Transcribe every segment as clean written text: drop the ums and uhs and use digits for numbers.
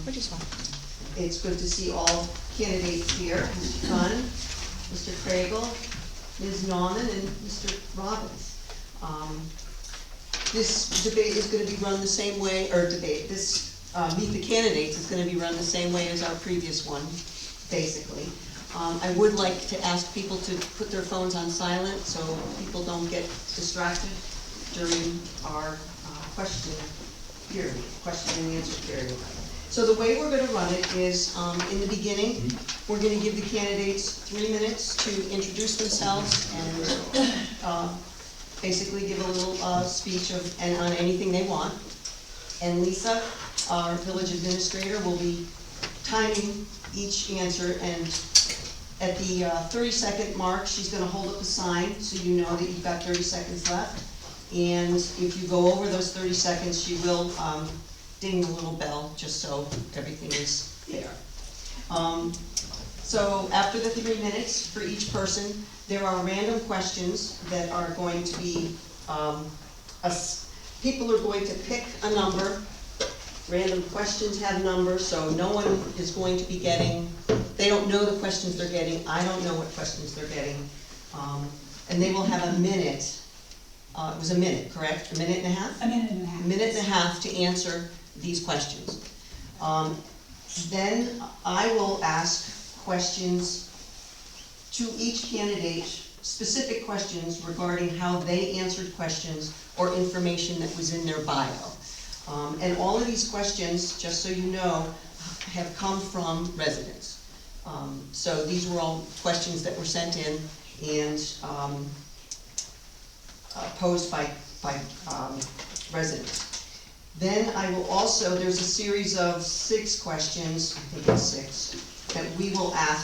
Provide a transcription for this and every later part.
Which is fine. It's good to see all candidates here, Mr. Gunn, Mr. Craigle, Ms. Norman, and Mr. Robbins. This debate is gonna be run the same way, or debate, this, Meet the Candidates is gonna be run the same way as our previous one, basically. I would like to ask people to put their phones on silent, so people don't get distracted during our question and answer period. So the way we're gonna run it is, in the beginning, we're gonna give the candidates 3 minutes to introduce themselves and, basically give a little, speech on anything they want. And Lisa, our village administrator, will be timing each answer, and at the 30-second mark, she's gonna hold up a sign, so you know that you've got 30 seconds left. And if you go over those 30 seconds, she will, ding the little bell, just so everything is fair. So after the 3 minutes for each person, there are random questions that are going to be, people are going to pick a number. Random questions have numbers, so no one is going to be getting, they don't know the questions they're getting, I don't know what questions they're getting. And they will have a minute, it was a minute, correct? A minute and a half? A minute and a half. A minute and a half to answer these questions. Then I will ask questions to each candidate, specific questions regarding how they answered questions or information that was in their bio. And all of these questions, just so you know, have come from residents. So these were all questions that were sent in and posed by residents. Then I will also, there's a series of 6 questions, I think it's 6, that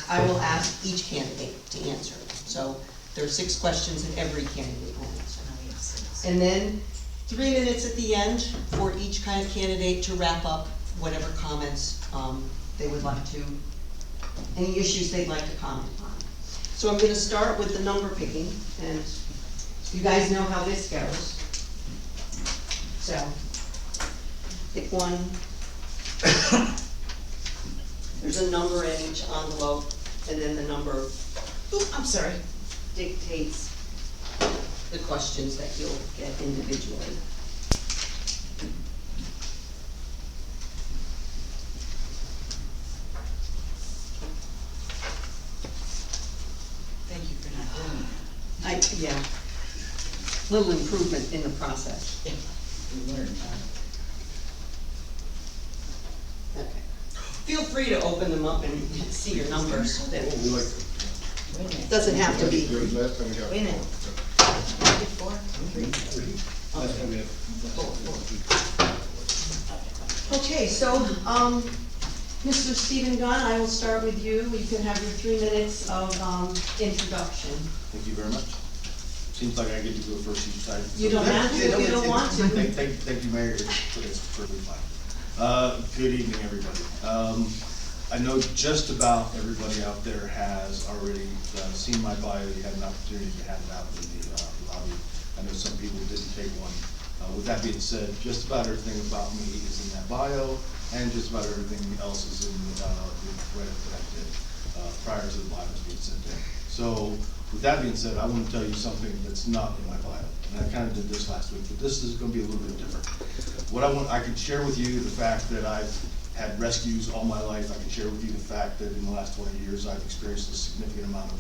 I will ask each candidate to answer. So there are 6 questions that every candidate will answer. And then 3 minutes at the end for each kind of candidate to wrap up whatever comments they would like to, any issues they'd like to comment on. So I'm gonna start with the number picking, and you guys know how this goes. So, pick one. There's a number in each envelope, and then the number, dictates the questions that you'll get individually. Thank you for not doing that. Yeah, little improvement in the process. Yeah, we learned, Okay. Feel free to open them up and see your numbers. We like Wait a minute. Doesn't have to be. last time we got. Wait a minute. 4, 3. Last time we had. Okay, so, Mr. Stephen Gunn, I will start with you. You can have your 3 minutes of introduction. Thank you very much. Seems like I get to go first each time. You don't have to if you don't want to. Thank you, Mayor. It's perfectly fine. Good evening, everybody. I know just about everybody out there has already seen my bio. You had an opportunity to hand it out in the lobby. I know some people didn't take one. With that being said, just about everything about me is in that bio, and just about everything else is in the write-up that I did prior to the bios being sent in. So, with that being said, I want to tell you something that's not in my bio. And I kind of did this last week, but this is going to be a little bit different. What I can share with you the fact that I've had rescues all my life. I can share with you the fact that in the last 20 years I've experienced a significant amount of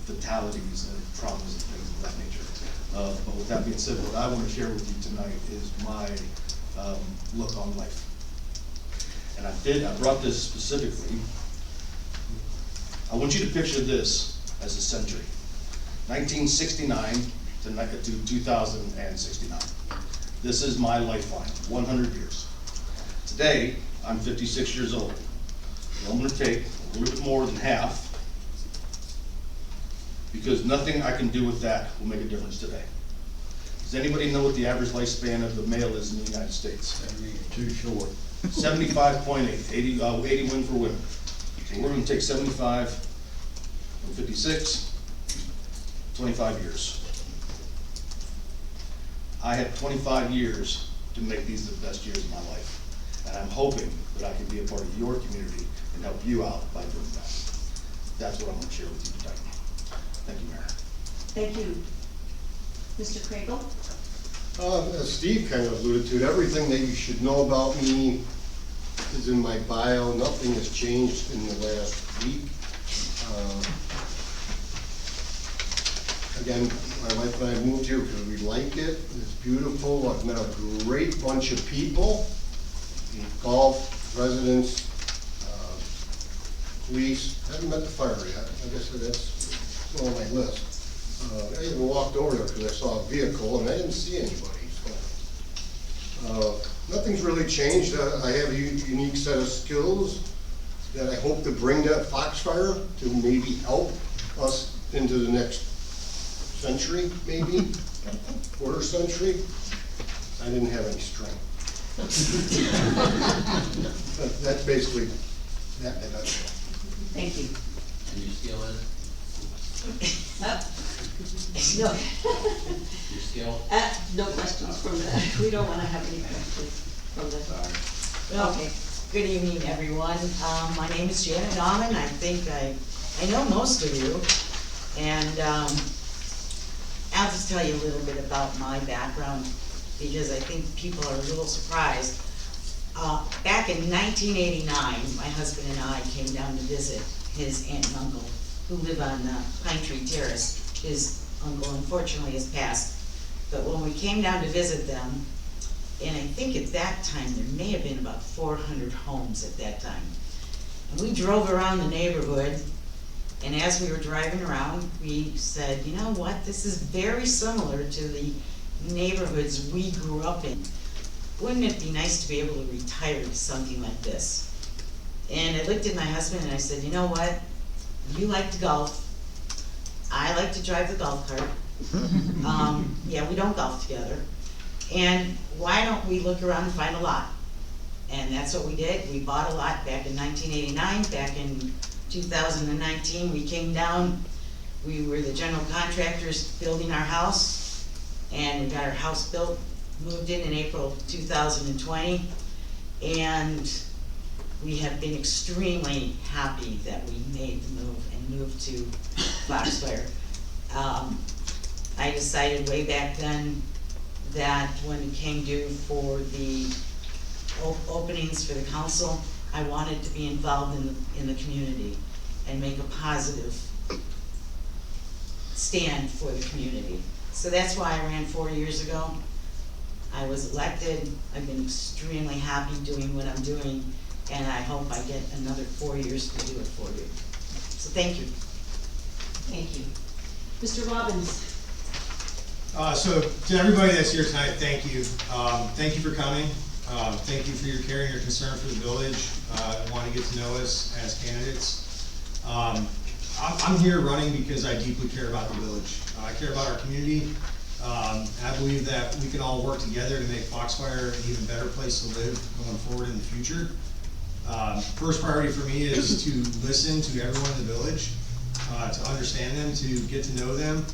fatalities and traumas and things of that nature. But with that being said, what I want to share with you tonight is my look on life. And I brought this specifically. I want you to picture this as a century, 1969 to 2069. This is my lifeline, 100 years. Today, I'm 56 years old. So I'm going to take a little bit more than half, because nothing I can do with that will make a difference today. Does anybody know what the average lifespan of the male is in the United States? Too short. 75.8, 80 win for women. So we're going to take 75 from 56, 25 years. I had 25 years to make these the best years of my life. And I'm hoping that I can be a part of your community and help you out by doing that. That's what I want to share with you today. Thank you, Mayor. Thank you. Mr. Craigle? As Steve kind of alluded to, everything that you should know about me is in my bio. Nothing has changed in the last week. Again, my wife and I moved here because we like it. It's beautiful. I've met a great bunch of people, golf, residents, police. I haven't met the fire yet. I guess that's on my list. I even walked over there because I saw a vehicle and I didn't see anybody. So, nothing's really changed. I have a unique set of skills that I hope to bring to Foxfire to maybe help us into the next century, maybe, quarter century. I didn't have any strength. But that's basically that. Thank you. And your skill is? No. Your skill? No questions from the, we don't wanna have any questions from the. Sorry. Well, Okay. good evening, everyone. My name is Janet Alman. I think I know most of you. And, I'll just tell you a little bit about my background, because I think people are a little surprised. Back in 1989, my husband and I came down to visit his aunt and uncle, who live on Pine Tree Terrace. His uncle unfortunately has passed. But when we came down to visit them, and I think at that time, there may have been about 400 homes at that time. And we drove around the neighborhood, and as we were driving around, we said, you know what, this is very similar to the neighborhoods we grew up in. Wouldn't it be nice to be able to retire to something like this? And I looked at my husband and I said, you know what, you like to golf, I like to drive the golf cart. Yeah, we don't golf together. And why don't we look around and find a lot? And that's what we did. We bought a lot back in 1989. Back in 2019, we came down. We were the general contractors building our house, and we got our house built, moved in April 2020, and we have been extremely happy that we made the move and moved to Foxfire. I decided way back then that when it came due for the openings for the council, I wanted to be involved in the community and make a positive stand for the community. So that's why I ran 4 years ago. I was elected. I've been extremely happy doing what I'm doing, and I hope I get another 4 years to do it for you. So thank you. Thank you. Mr. Robbins? So to everybody that's here tonight, thank you. Thank you for coming. Thank you for your care and your concern for the village. Want to get to know us as candidates. I'm here running because I deeply care about the village. I care about our community. And I believe that we can all work together to make Foxfire an even better place to live going forward in the future. First priority for me is to listen to everyone in the village, to understand them, to get to know them,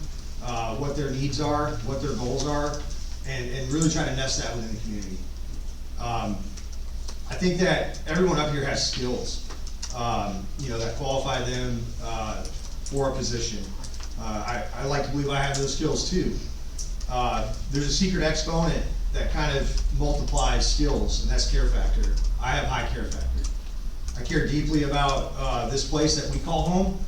what their needs are, what their goals are, and really try to nest that within the community. I think that everyone up here has skills, that qualify them for a position. I like to believe I have those skills too. There's a secret exponent that kind of multiplies skills, and that's care factor. I have high care factor. I care deeply about this place that we call home.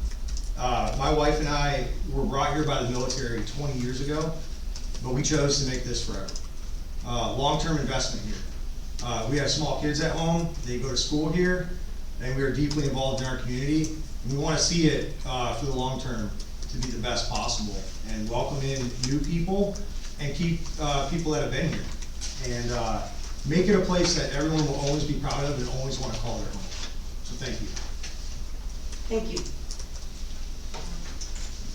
My wife and I were brought here by the military 20 years ago, but we chose to make this forever. Long-term investment here. We have small kids at home, they go to school here, and we are deeply involved in our community. And we want to see it for the long term to be the best possible, and welcome in new people and keep people that have been here. And make it a place that everyone will always be proud of and always want to call their home. So thank you. Thank you.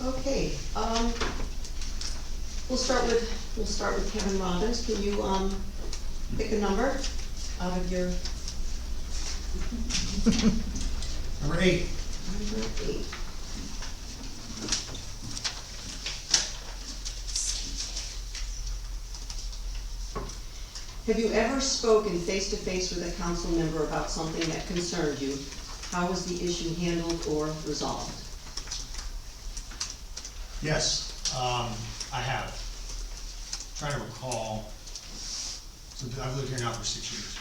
Okay, we'll start with Kevin Robbins. Can you pick a number out of your Number 8. number 8? Have you ever spoken face-to-face with a council member about something that concerned you? How was the issue handled or resolved? Yes, I have. Trying to recall, so I've lived here now for 6 years.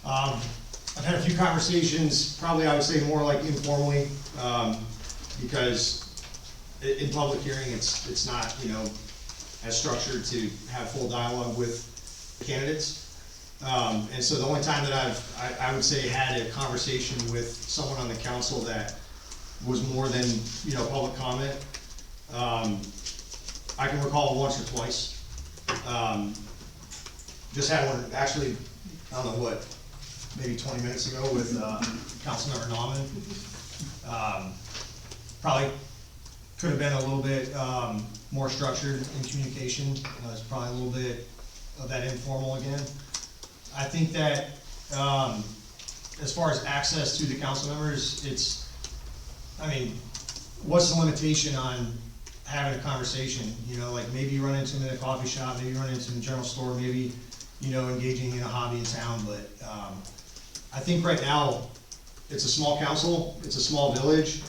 I've had a few conversations, probably I would say more like informally, because in public hearing, it's not, you know, as structured to have full dialogue with candidates. And so the only time that I would say had a conversation with someone on the council that was more than, you know, public comment, I can recall once or twice. Just had one, actually, I don't know what, maybe 20 minutes ago with Councilmember Nauman. Probably could have been a little bit more structured in communication. It's probably a little bit of that informal again. I think that as far as access to the council members, I mean, what's the limitation on having a conversation? You know, like maybe you run into them in a coffee shop, maybe you run into them in the general store, maybe, you know, engaging in a hobby in town, but I think right now, it's a small council, it's a small village,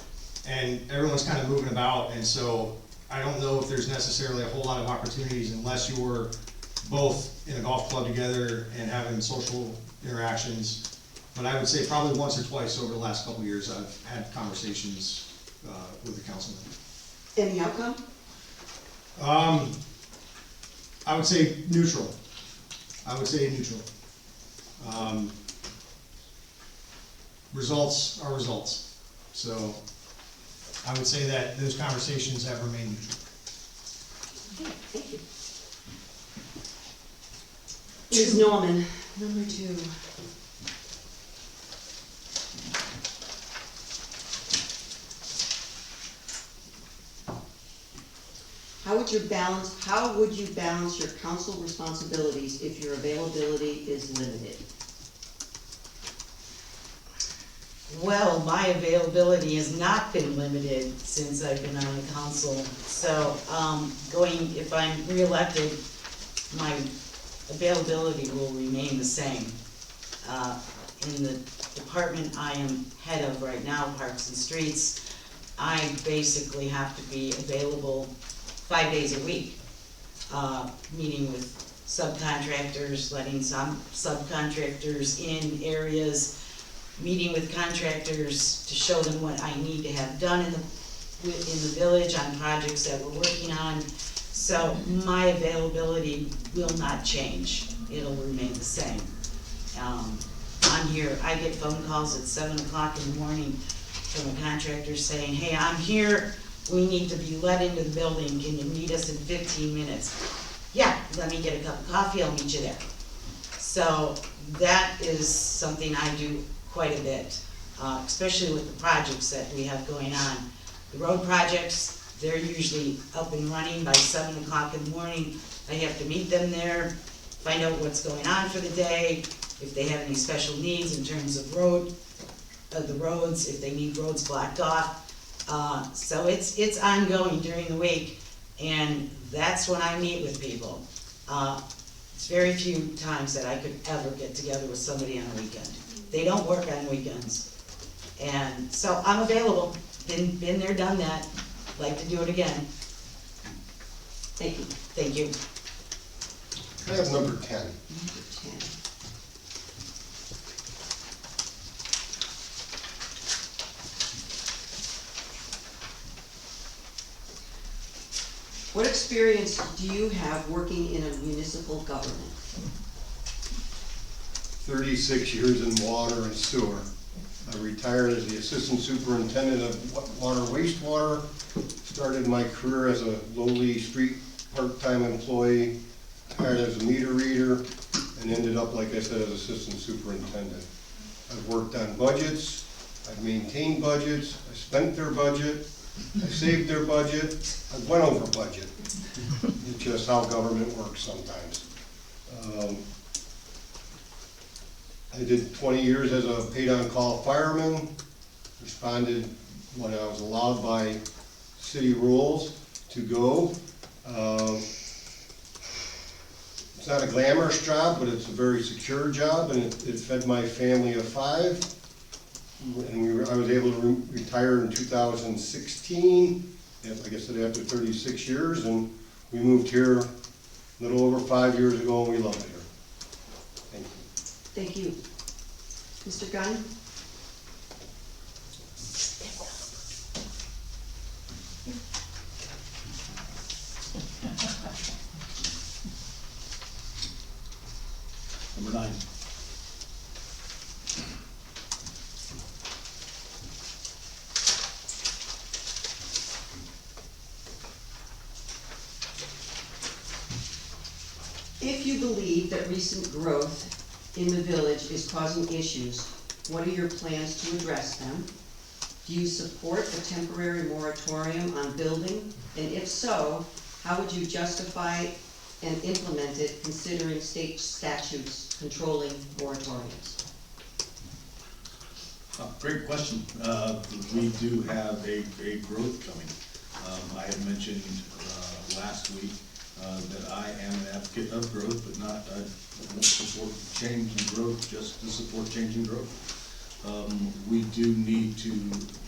and everyone's kind of moving about, and so I don't know if there's necessarily a whole lot of opportunities unless you're both in a golf club together and having social interactions. But I would say probably once or twice over the last couple of years, I've had conversations with the councilman. Any outcome? I would say neutral. I would say neutral. Results are results. So I would say that those conversations have remained neutral. Okay, thank you. Ms. Norman, number 2. How would you balance your council responsibilities if your availability is limited? Well, my availability has not been limited since I've been on the council. So, if I'm reelected, my availability will remain the same. In the department I am head of right now, Parks and Streets, I basically have to be available 5 days a week, meeting with subcontractors, letting some subcontractors in areas, meeting with contractors to show them what I need to have done in the village on projects that we're working on. So my availability will not change. It'll remain the same. I'm here, I get phone calls at 7 o'clock in the morning from a contractor saying, hey, I'm here, we need to be let into the building, can you meet us in 15 minutes? Yeah, let me get a cup of coffee, I'll meet you there. So that is something I do quite a bit, especially with the projects that we have going on. The road projects, they're usually up and running by 7 o'clock in the morning. I have to meet them there, find out what's going on for the day, if they have any special needs in terms of the roads, if they need roads blocked off. So it's ongoing during the week, and that's when I meet with people. It's very few times that I could ever get together with somebody on a weekend. They don't work on weekends. And so I'm available. Been there, done that. Like to do it again. Thank you. Thank you. I have number 10. Number 10. What experience do you have working in a municipal government? 36 years in water and sewer. I retired as the assistant superintendent of water wastewater. Started my career as a lowly street part-time employee, hired as a meter reader, and ended up, like I said, as assistant superintendent. I've worked on budgets, I've maintained budgets, I spent their budget, I saved their budget, I went over budget. It's just how government works sometimes. I did 20 years as a paid-on-call fireman, responded when I was allowed by city rules to go. It's not a glamorous job, but it's a very secure job, and it fed my family of 5. And I was able to retire in 2016, I guess after 36 years, and we moved here a little over 5 years ago, and we love it here. Thank you. Thank you. Mr. Gunn? Number 9. If you believe that recent growth in the village is causing issues, what are your plans to address them? Do you support a temporary moratorium on building? And if so, how would you justify and implement it considering state statutes controlling moratoriums? Great question. We do have a growth coming. I had mentioned last week that I am an advocate of growth, but not, I won't support change and growth just to support change and growth. We do need to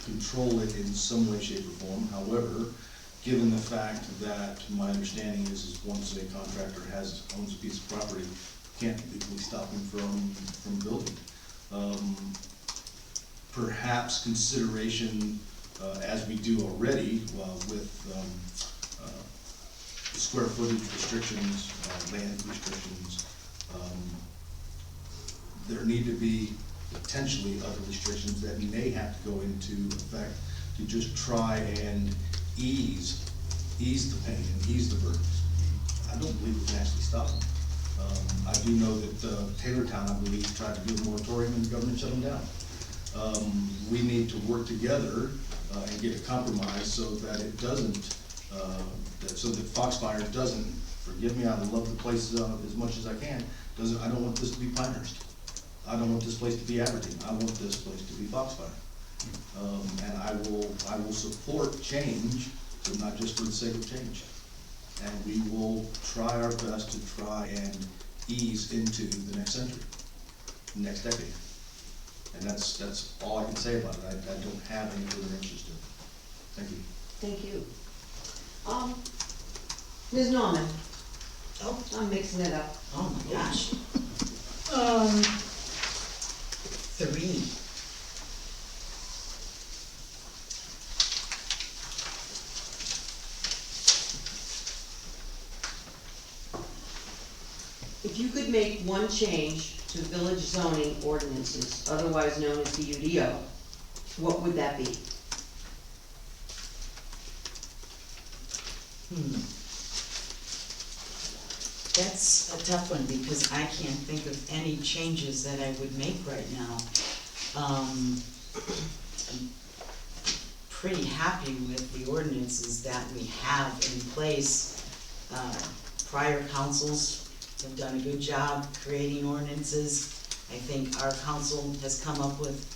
control it in some way, shape, or form. However, given the fact that my understanding is once a contractor owns a piece of property, can't legally stop him from building. Perhaps consideration, as we do already, with square footage restrictions, land restrictions, there need to be potentially other restrictions that may have to go into effect to just try and ease the pain and ease the burdens. I don't believe we can actually stop them. I do know that Taylortown, I believe, tried to do a moratorium and the government shut them down. We need to work together and get a compromise so that it doesn't, so that Foxfire doesn't, forgive me, I love the place as much as I can, I don't want this to be Pinehurst. I don't want this place to be Aberdeen. I want this place to be Foxfire. And I will support change, but not just for the sake of change. And we will try our best to try and ease into the next century, next decade. And that's all I can say about it. I don't have any further interest in it. Thank you. Thank you. Ms. Norman? Oh. I'm mixing it up. Oh my gosh. 3. If you could make one change to village zoning ordinances, otherwise known as the UDO, what would that be? That's a tough one because I can't think of any changes that I would make right now. I'm pretty happy with the ordinances that we have in place. Prior councils have done a good job creating ordinances. I think our council has come up with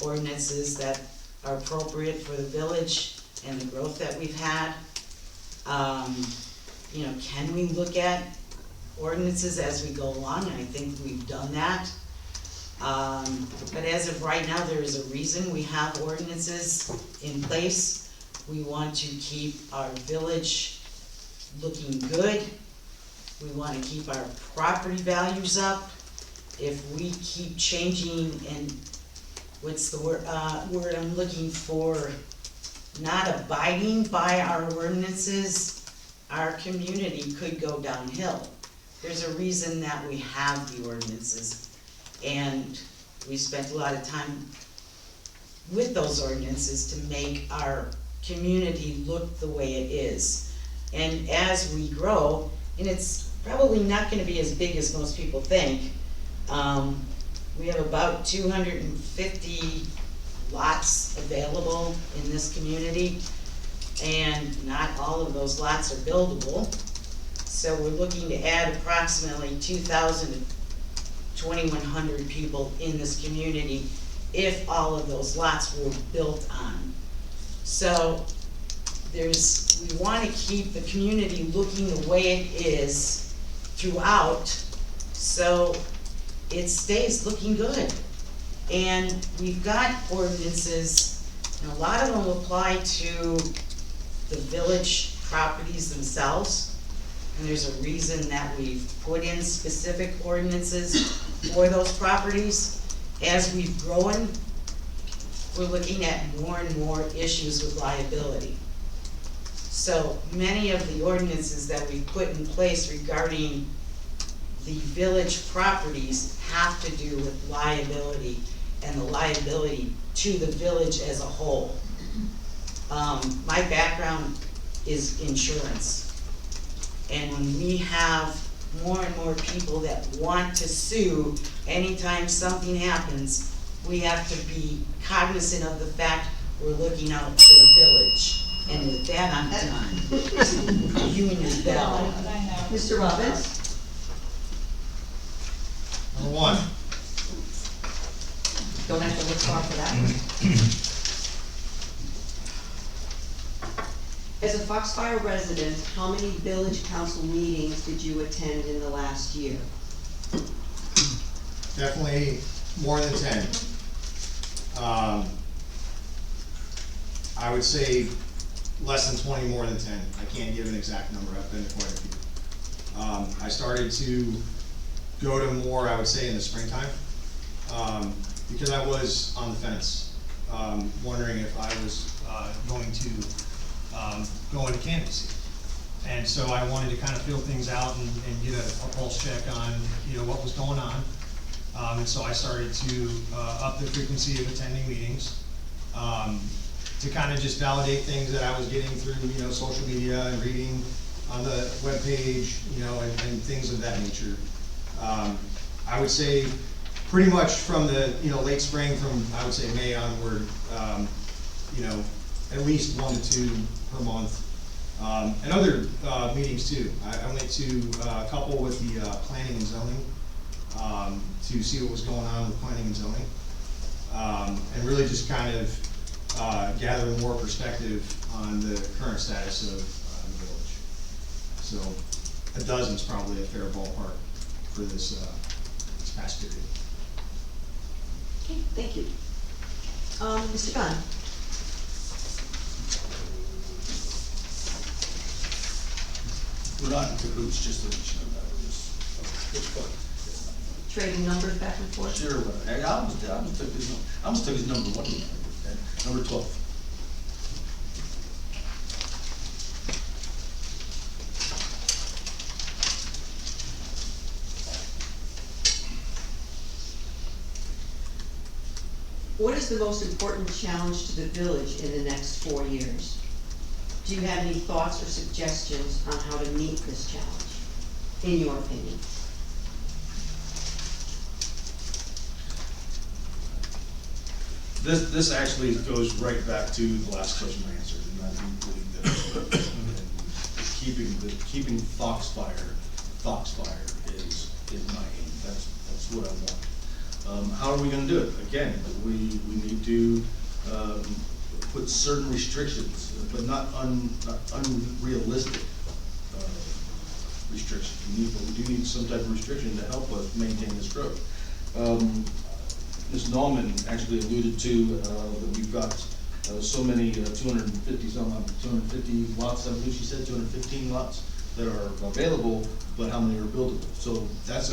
ordinances that are appropriate for the village and the growth that we've had. You know, can we look at ordinances as we go along? And I think we've done that. But as of right now, there is a reason we have ordinances in place. We want to keep our village looking good. We want to keep our property values up. If we keep changing and what's the word I'm looking for, not abiding by our ordinances, our community could go downhill. There's a reason that we have the ordinances, and we spent a lot of time with those ordinances to make our community look the way it is. And as we grow, and it's probably not gonna be as big as most people think, we have about 250 lots available in this community, and not all of those lots are buildable. So we're looking to add approximately 2,000 to 2,100 people in this community if all of those lots were built on. So we want to keep the community looking the way it is, throughout, so it stays looking good. And we've got ordinances, and a lot of them apply to the village properties themselves. And there's a reason that we've put in specific ordinances for those properties. As we've grown, we're looking at more and more issues with liability. So many of the ordinances that we've put in place regarding the village properties have to do with liability and the liability to the village as a whole. My background is insurance. And when we have more and more people that want to sue anytime something happens, we have to be cognizant of the fact we're looking out for the village. And with that, I'm done. You and your bell. Mr. Robbins? Number one, Don't have to look far for that. As a Foxfire resident, how many village council meetings did you attend in the last year? definitely more than 10. I would say less than 20, more than 10. I can't give an exact number, I've been to quite a few. I started to go to more, I would say, in the springtime, because I was on the fence, wondering if I was going to go into canvassing. And so I wanted to kind of feel things out and get a pulse check on, what was going on. And so I started to up the frequency of attending meetings, to kind of just validate things that I was getting through, social media and reading on the webpage, and things of that nature. I would say pretty much from the, late spring, from, I would say, May onward, at least 1 to 2 per month. And other meetings too. I went to a couple with the planning and zoning, to see what was going on with planning and zoning. And really just kind of gather more perspective on the current status of the village. So a dozen's probably a fair ballpark for this past period. Okay, thank you. Mr. Gunn? We're not in cahoots, just to let you know that. It's fun. Trading numbers back and forth? Sure, but hey, I almost took his number 1, okay? Number 12. What is the most important challenge to the village in the next 4 years? Do you have any thoughts or suggestions on how to meet this challenge, in your opinion? This actually goes right back to the last question I answered, and I do believe that keeping Foxfire is my aim. That's what I want. How are we going to do it? Again, we need to put certain restrictions, but not unrealistic restrictions. We do need some type of restriction to help us maintain this growth. Ms. Norman actually alluded to that we've got so many 250 lots, I believe she said 215 lots that are available, but how many are buildable? So that's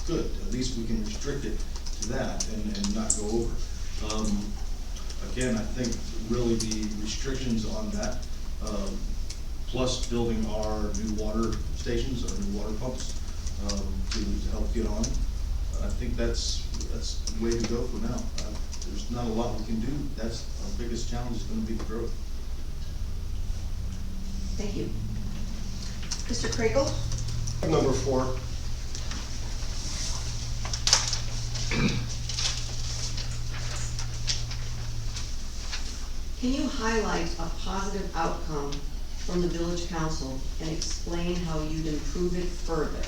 good. At least we can restrict it to that and not go over. Again, I think really the restrictions on that, plus building our new water stations, our new water pumps, to help get on. I think that's the way to go for now. There's not a lot we can do. That's our biggest challenge is going to be the growth. Thank you. Mr. Kriegel? Number 4. Can you highlight a positive outcome from the village council and explain how you'd improve it further?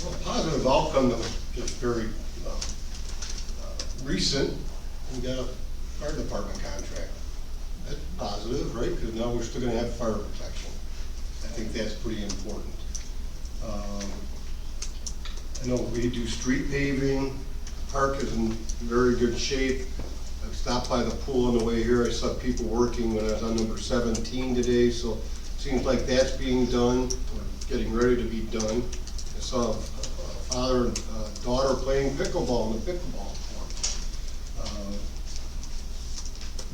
Well, a positive outcome that was just very recent, we got a fire department contract. That's positive, right? Because now we're still gonna have fire protection. I think that's pretty important. I know we do street paving, park is in very good shape. I've stopped by the pool on the way here, I saw people working when I was on number 17 today, so it seems like that's being done, or getting ready to be done. I saw a father and daughter playing pickleball in the pickleball court.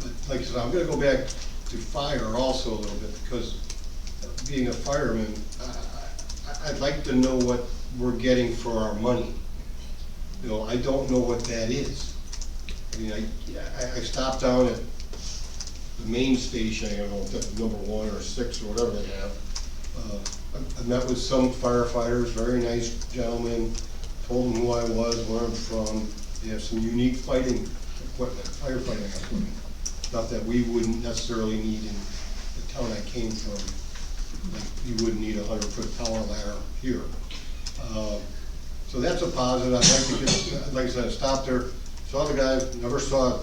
But like I said, I'm gonna go back to fire also a little bit, because being a fireman, I'd like to know what we're getting for our money. You know, I don't know what that is. I mean, I stopped down at the main station, I don't know if that's number 1 or 6 or whatever they have. I met with some firefighters, very nice gentlemen, told them who I was, where I'm from. They have some unique fighting equipment, firefighting equipment, stuff that we wouldn't necessarily need in the town I came from. Like, you wouldn't need a 100-foot power ladder here. So that's a positive. I'd like to get, like I said, I stopped there, saw the guy, never saw a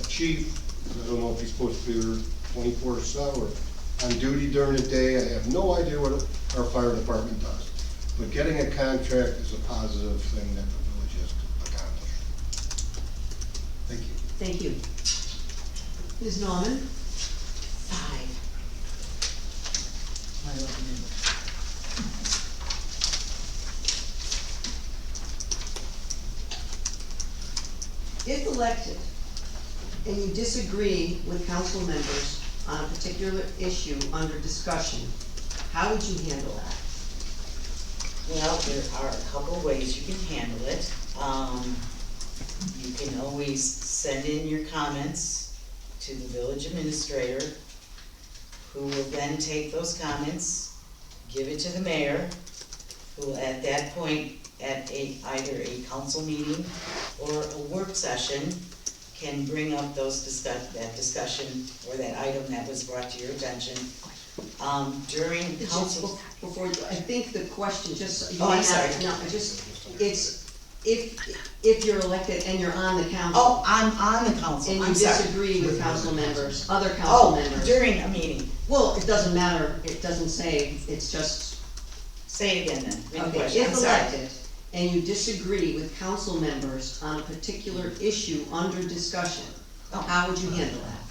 chief. I don't know if he's supposed to be there 24/7 or on duty during the day. I have no idea what our fire department does. But getting a contract is a positive thing that the village has accomplished. Thank you. Thank you. Ms. Norman? 5. My lucky number. If elected and you disagree with council members on a particular issue under discussion, how would you handle that? Well, there are a couple of ways you can handle it. You can always send in your comments to the village administrator, who will then take those comments, give it to the mayor, who at that point, at either a council meeting or a work session, can bring up that discussion or that item that was brought to your attention. During council. Before, I think the question, just. Oh, I'm sorry. No, it's, if you're elected and you're on the council. Oh, I'm on the council, And you I'm sorry. disagree with council members, other council Oh, members. during a meeting. Well, it doesn't matter, it doesn't say, it's just, Say it again then. Make a okay, question. if I'm sorry. elected and you disagree with council members on a particular issue under discussion, Oh. how would you handle that?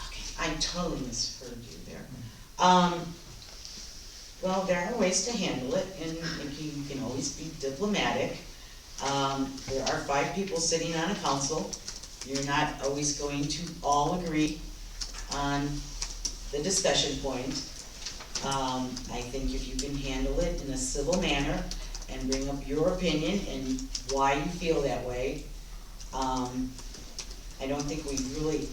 Okay, I totally misheard you there. Well, there are ways to handle it, and you can always be diplomatic. There are 5 people sitting on a council. You're not always going to all agree on the discussion point. I think if you can handle it in a civil manner and bring up your opinion and why you feel that way, I don't think we've really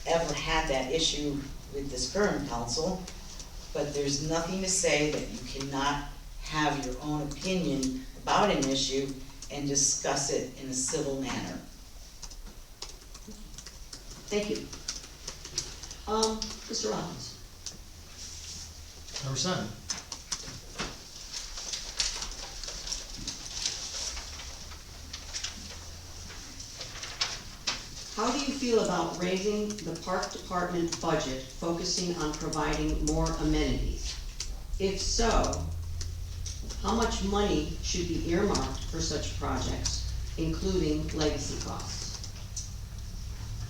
ever had that issue with this current council, but there's nothing to say that you cannot have your own opinion about an issue and discuss it in a civil manner. Thank you. Mr. Robbins? Number 7. How do you feel about raising the park department budget, focusing on providing more amenities? If so, how much money should be earmarked for such projects, including legacy costs?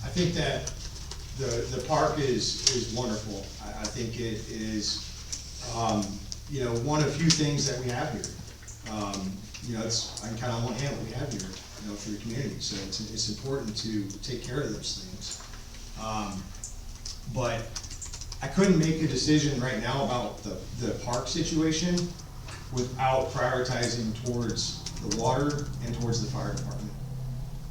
I think that the park is wonderful. I think it is, you know, one of few things that we have here. You know, it's, I can count on one hand what we have here, you know, for the community. So it's important to take care of those things. But I couldn't make a decision right now about the park situation without prioritizing towards the water and towards the fire department.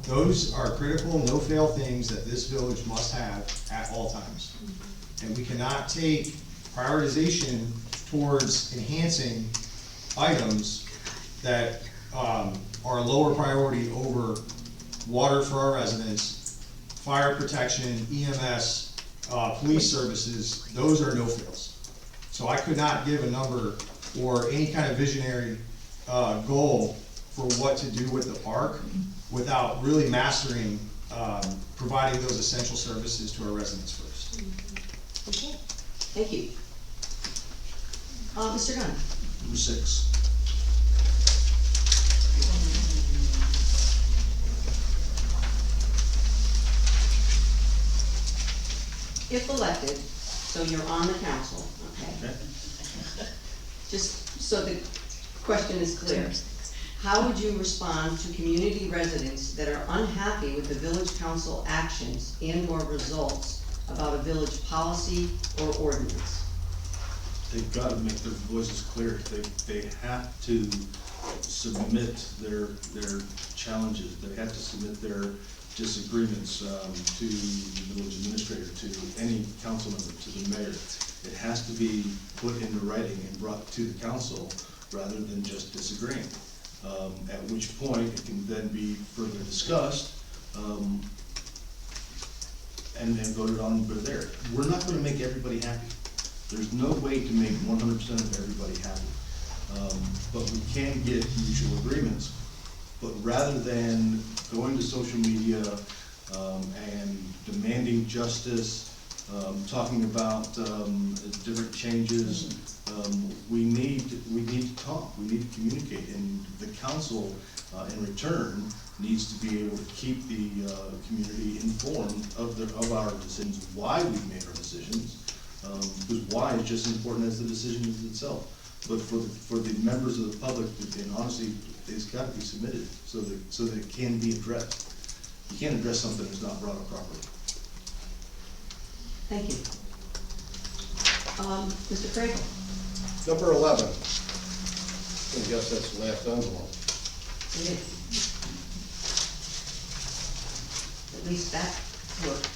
Those are critical, no-fail things that this village must have at all times. And we cannot take prioritization towards enhancing items that are lower priority over water for our residents, fire protection, EMS, police services. Those are no-fails. So I could not give a number or any kind of visionary goal for what to do with the park without really mastering providing those essential services to our residents first. Okay, thank you. Mr. Gunn? Number 6. If elected, so you're on the council, okay? Okay. Just so the question is clear, how would you respond to community residents that are unhappy with the village council actions and/or results about a village policy or ordinance? They've got to make their voices clear. They have to submit their challenges. They have to submit their disagreements to the village administrator, to any council member, to the mayor. It has to be put into writing and brought to the council rather than just disagreeing. At which point it can then be further discussed and voted on there. We're not going to make everybody happy. There's no way to make 100% of everybody happy. But we can get mutual agreements. But rather than going to social media and demanding justice, talking about different changes, we need to talk. We need to communicate, and the council, in return, needs to be able to keep the community informed of our decisions, why we've made our decisions. Because why is just as important as the decision itself. But for the members of the public, and honestly, it's got to be submitted so that it can be addressed. You can't address something that's not brought up properly. Thank you. Mr. Craig? Number 11. I guess that's the last envelope. It is. At least that worked.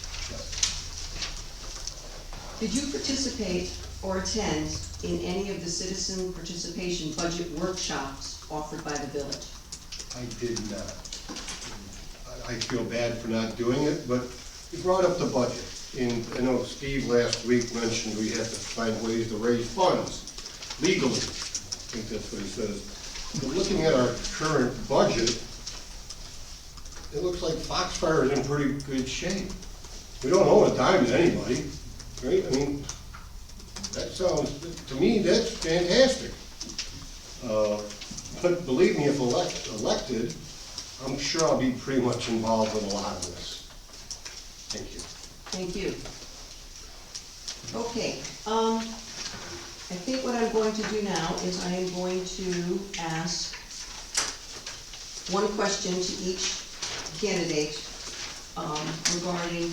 Did you participate or attend in any of the citizen participation budget workshops offered by the village? I did not. I feel bad for not doing it, but you brought up the budget. And I know Steve last week mentioned we have to find ways to raise funds legally. I think that's what he says. But looking at our current budget, it looks like Foxfire is in pretty good shape. We don't owe a dime to anybody, right? I mean, that sounds, to me, that's fantastic. But believe me, if elected, I'm sure I'll be pretty much involved in a lot of this. Thank you. Thank you. Okay, I think what I'm going to do now is I am going to ask one question to each candidate regarding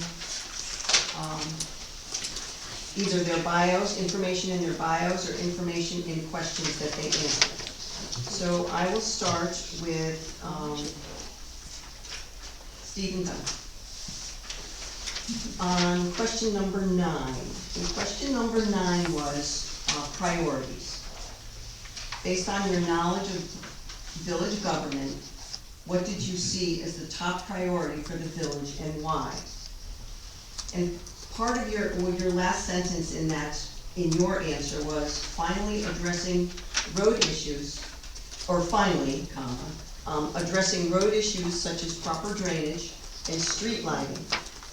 either their bios, information in their bios, or information in questions that they answered. So I will start with Stephen Gunn. On question number 9. And question number 9 was priorities. Based on your knowledge of village government, what did you see as the top priority for the village and why? And part of your last sentence in your answer was finally addressing road issues, or finally, addressing road issues such as proper drainage and street lighting,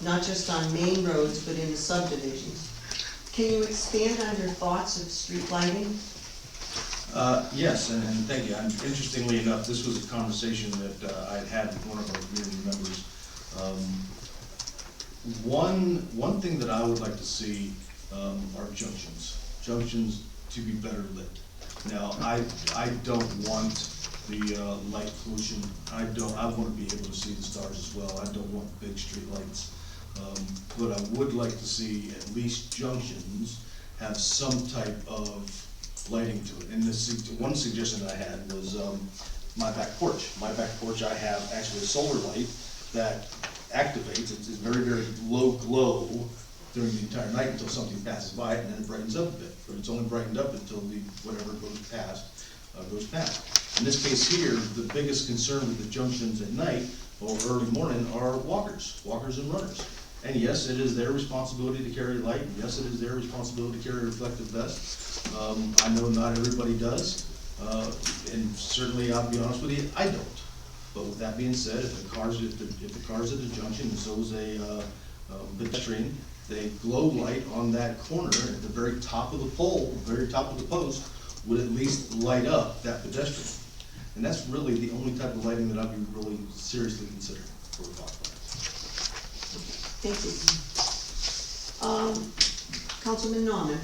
not just on main roads, but in the subdivisions. Can you expand on your thoughts of street lighting? Yes, and thank you. Interestingly enough, this was a conversation that I had with one of our community members. One thing that I would like to see are junctions to be better lit. Now, I don't want the light pollution. I want to be able to see the stars as well. I don't want big street lights. But I would like to see at least junctions have some type of lighting to it. And one suggestion that I had was my back porch. My back porch, I have actually a solar light that activates. It's very, very low glow during the entire night until something passes by it, and then it brightens up a bit. But it's only brightened up until whatever goes past. In this case here, the biggest concern with the junctions at night or early morning are walkers and runners. And yes, it is their responsibility to carry light, and yes, it is their responsibility to carry a reflective vest. I know not everybody does, and certainly, I'll be honest with you, I don't. But with that being said, if the car's at the junction, and so is a pedestrian, the glow light on that corner at the very top of the pole, very top of the post, would at least light up that pedestrian. And that's really the only type of lighting that I'd be really seriously considering for a Foxfire. Thank you. Councilman Norman.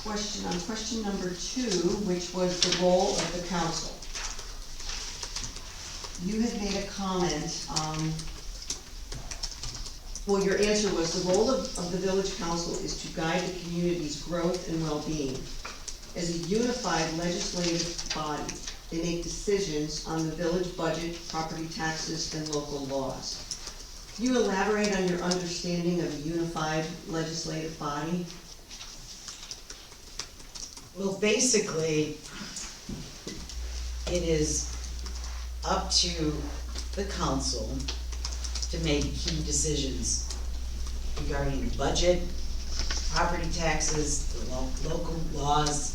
Question number 2, which was the role of the council. You had made a comment, well, your answer was, the role of the village council is to guide the community's growth and well-being. As a unified legislative body, they make decisions on the village budget, property taxes, and local laws. Can you elaborate on your understanding of a unified legislative body? Well, basically, it is up to the council to make key decisions regarding the budget, property taxes, the local laws,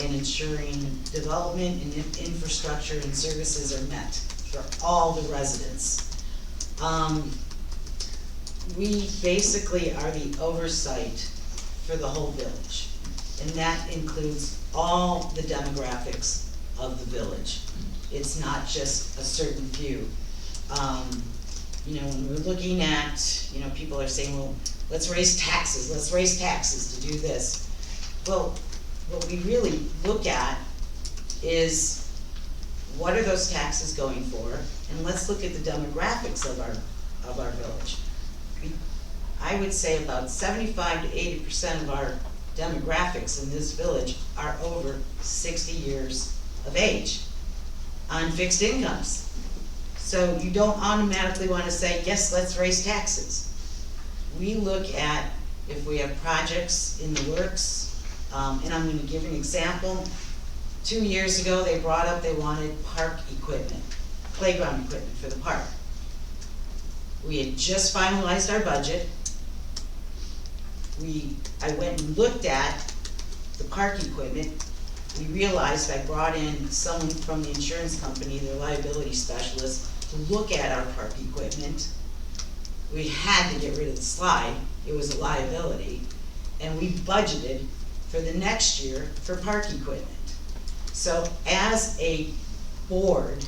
and ensuring development and infrastructure and services are met for all the residents. We basically are the oversight for the whole village, and that includes all the demographics of the village. It's not just a certain few. You know, when we're looking at, you know, people are saying, well, let's raise taxes to do this. Well, what we really look at is, what are those taxes going for? And let's look at the demographics of our village. I would say about 75 to 80% of our demographics in this village are over 60 years of age on fixed incomes. So you don't automatically want to say, yes, let's raise taxes. We look at if we have projects in the works, and I'm going to give an example. 2 years ago, they brought up they wanted park equipment, playground equipment for the park. We had just finalized our budget. I went and looked at the park equipment. We realized I brought in someone from the insurance company, their liability specialist, to look at our park equipment. We had to get rid of the slide. It was a liability. And we budgeted for the next year for park equipment. So as a board,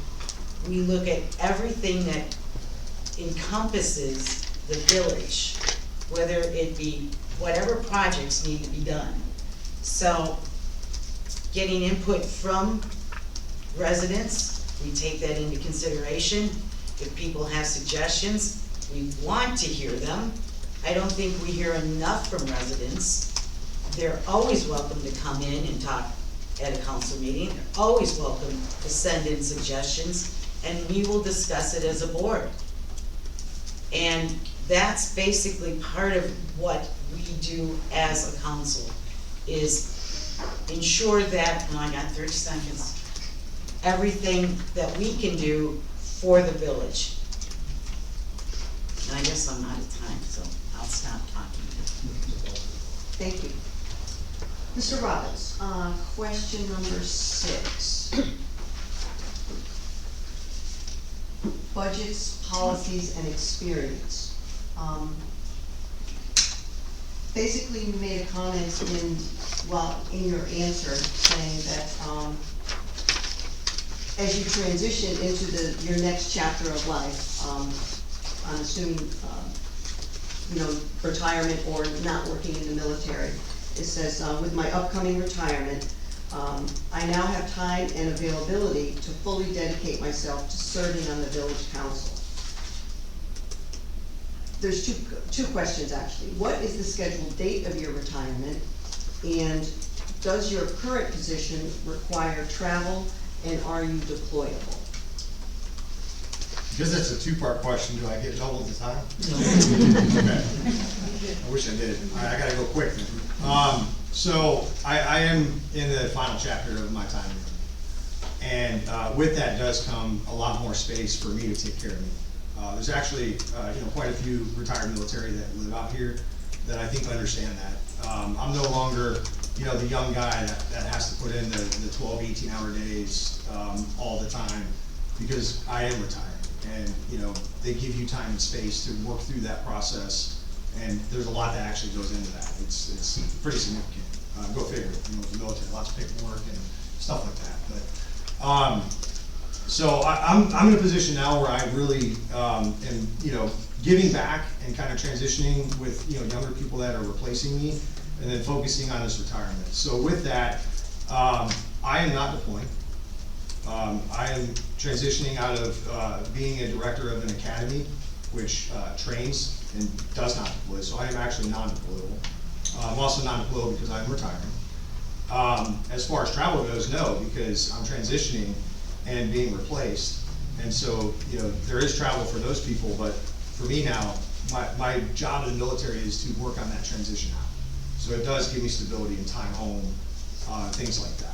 we look at everything that encompasses the village, whether it be whatever projects need to be done. So getting input from residents, we take that into consideration. If people have suggestions, we want to hear them. I don't think we hear enough from residents. They're always welcome to come in and talk at a council meeting. They're always welcome to send in suggestions, and we will discuss it as a board. And that's basically part of what we do as a council, is ensure that, and I got 30 seconds, everything that we can do for the village. And I guess I'm out of time, so I'll stop talking. Thank you. Mr. Robbins, question number 6. Budgets, policies, and experience. Basically, you made a comment in your answer saying that as you transition into your next chapter of life, I'm assuming retirement or not working in the military. It says, with my upcoming retirement, I now have time and availability to fully dedicate myself to serving on the village council. There's two questions actually. What is the scheduled date of your retirement? And does your current position require travel, and are you deployable? Because that's a 2-part question, do I get double the time? Okay. I wish I did. All right, I gotta go quick then. So I am in the final chapter of my time here. And with that does come a lot more space for me to take care of me. There's actually quite a few retired military that live out here that I think understand that. I'm no longer the young guy that has to put in the 12, 18-hour days all the time, because I am retired. And, you know, they give you time and space to work through that process, and there's a lot that actually goes into that. It's pretty significant. Go figure, you know, with the military, lots of paperwork and stuff like that, but, so I'm in a position now where I really, am, you know, giving back and kind of transitioning with, you know, younger people that are replacing me, and then focusing on this retirement. So with that, I am not deploying. I am transitioning out of being a director of an academy, which trains and does not deploy, so I am actually non-deployable. I'm also non-deployable because I'm retiring. As far as travel goes, no, because I'm transitioning and being replaced. And so, you know, there is travel for those people, but for me now, my job in the military is to work on that transition out. So it does give me stability and time home, things like that.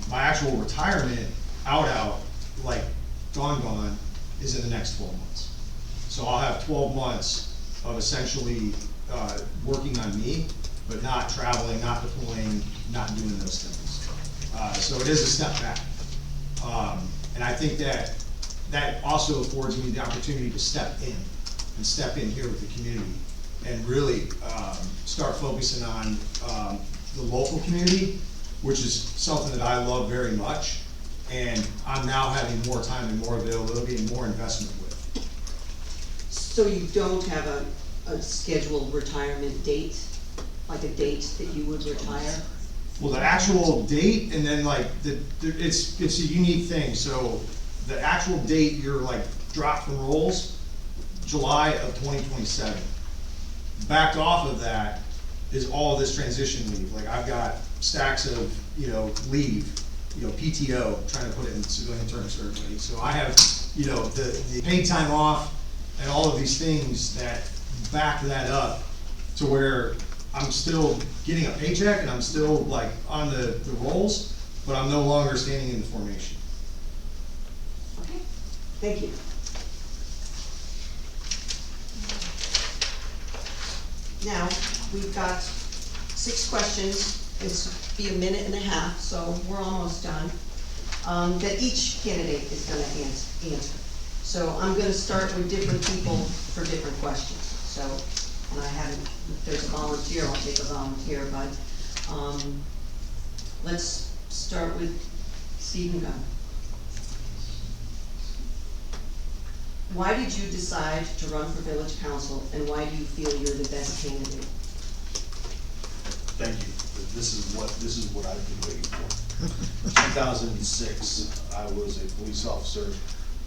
My actual retirement, out, like gone, is in the next 12 months. So I'll have 12 months of essentially working on me, but not traveling, not deploying, not doing those things. So it is a step back. And I think that also affords me the opportunity to step in here with the community and really start focusing on the local community, which is something that I love very much, and I'm now having more time and more availability and more investment with. So you don't have a scheduled retirement date, like a date that you would retire? Well, the actual date, and then like it's a unique thing. So the actual date you're like dropped from rolls, July of 2027. Backed off of that is all this transition leave. Like I've got stacks of, you know, leave, you know, PTO, trying to put it in civilian terms for everybody. So I have, you know, the paid time off and all of these things that back that up to where I'm still getting a paycheck and I'm still like on the rolls, but I'm no longer standing in the formation. Okay, thank you. Now, we've got 6 questions. It's be a minute and a half, so we're almost done, that each candidate is gonna answer. So I'm gonna start with different people for different questions. So, and I haven't, if there's a volunteer, I'll take a volunteer, but let's start with Stephen Gunn. Why did you decide to run for village council, and why do you feel you're the best candidate? Thank you. This is what I've been waiting for. In 2006, I was a police officer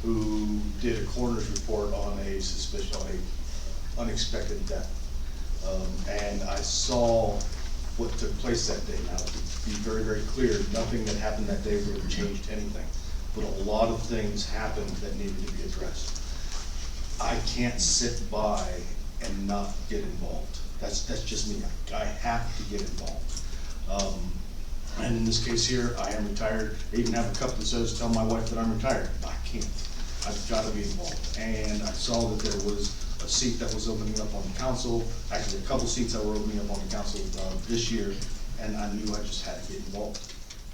who did a coroner's report on a suspicion, on a unexpected death. And I saw what took place that day. Now, to be very, very clear, nothing that happened that day would have changed anything. But a lot of things happened that needed to be addressed. I can't sit by and not get involved. That's just me. I have to get involved. And in this case here, I am retired. I even have a cup that says, "Tell my wife that I'm retired." I can't. I've got to be involved. And I saw that there was a seat that was opening up on the council, actually a couple seats that were opening up on the council this year, and I knew I just had to get involved.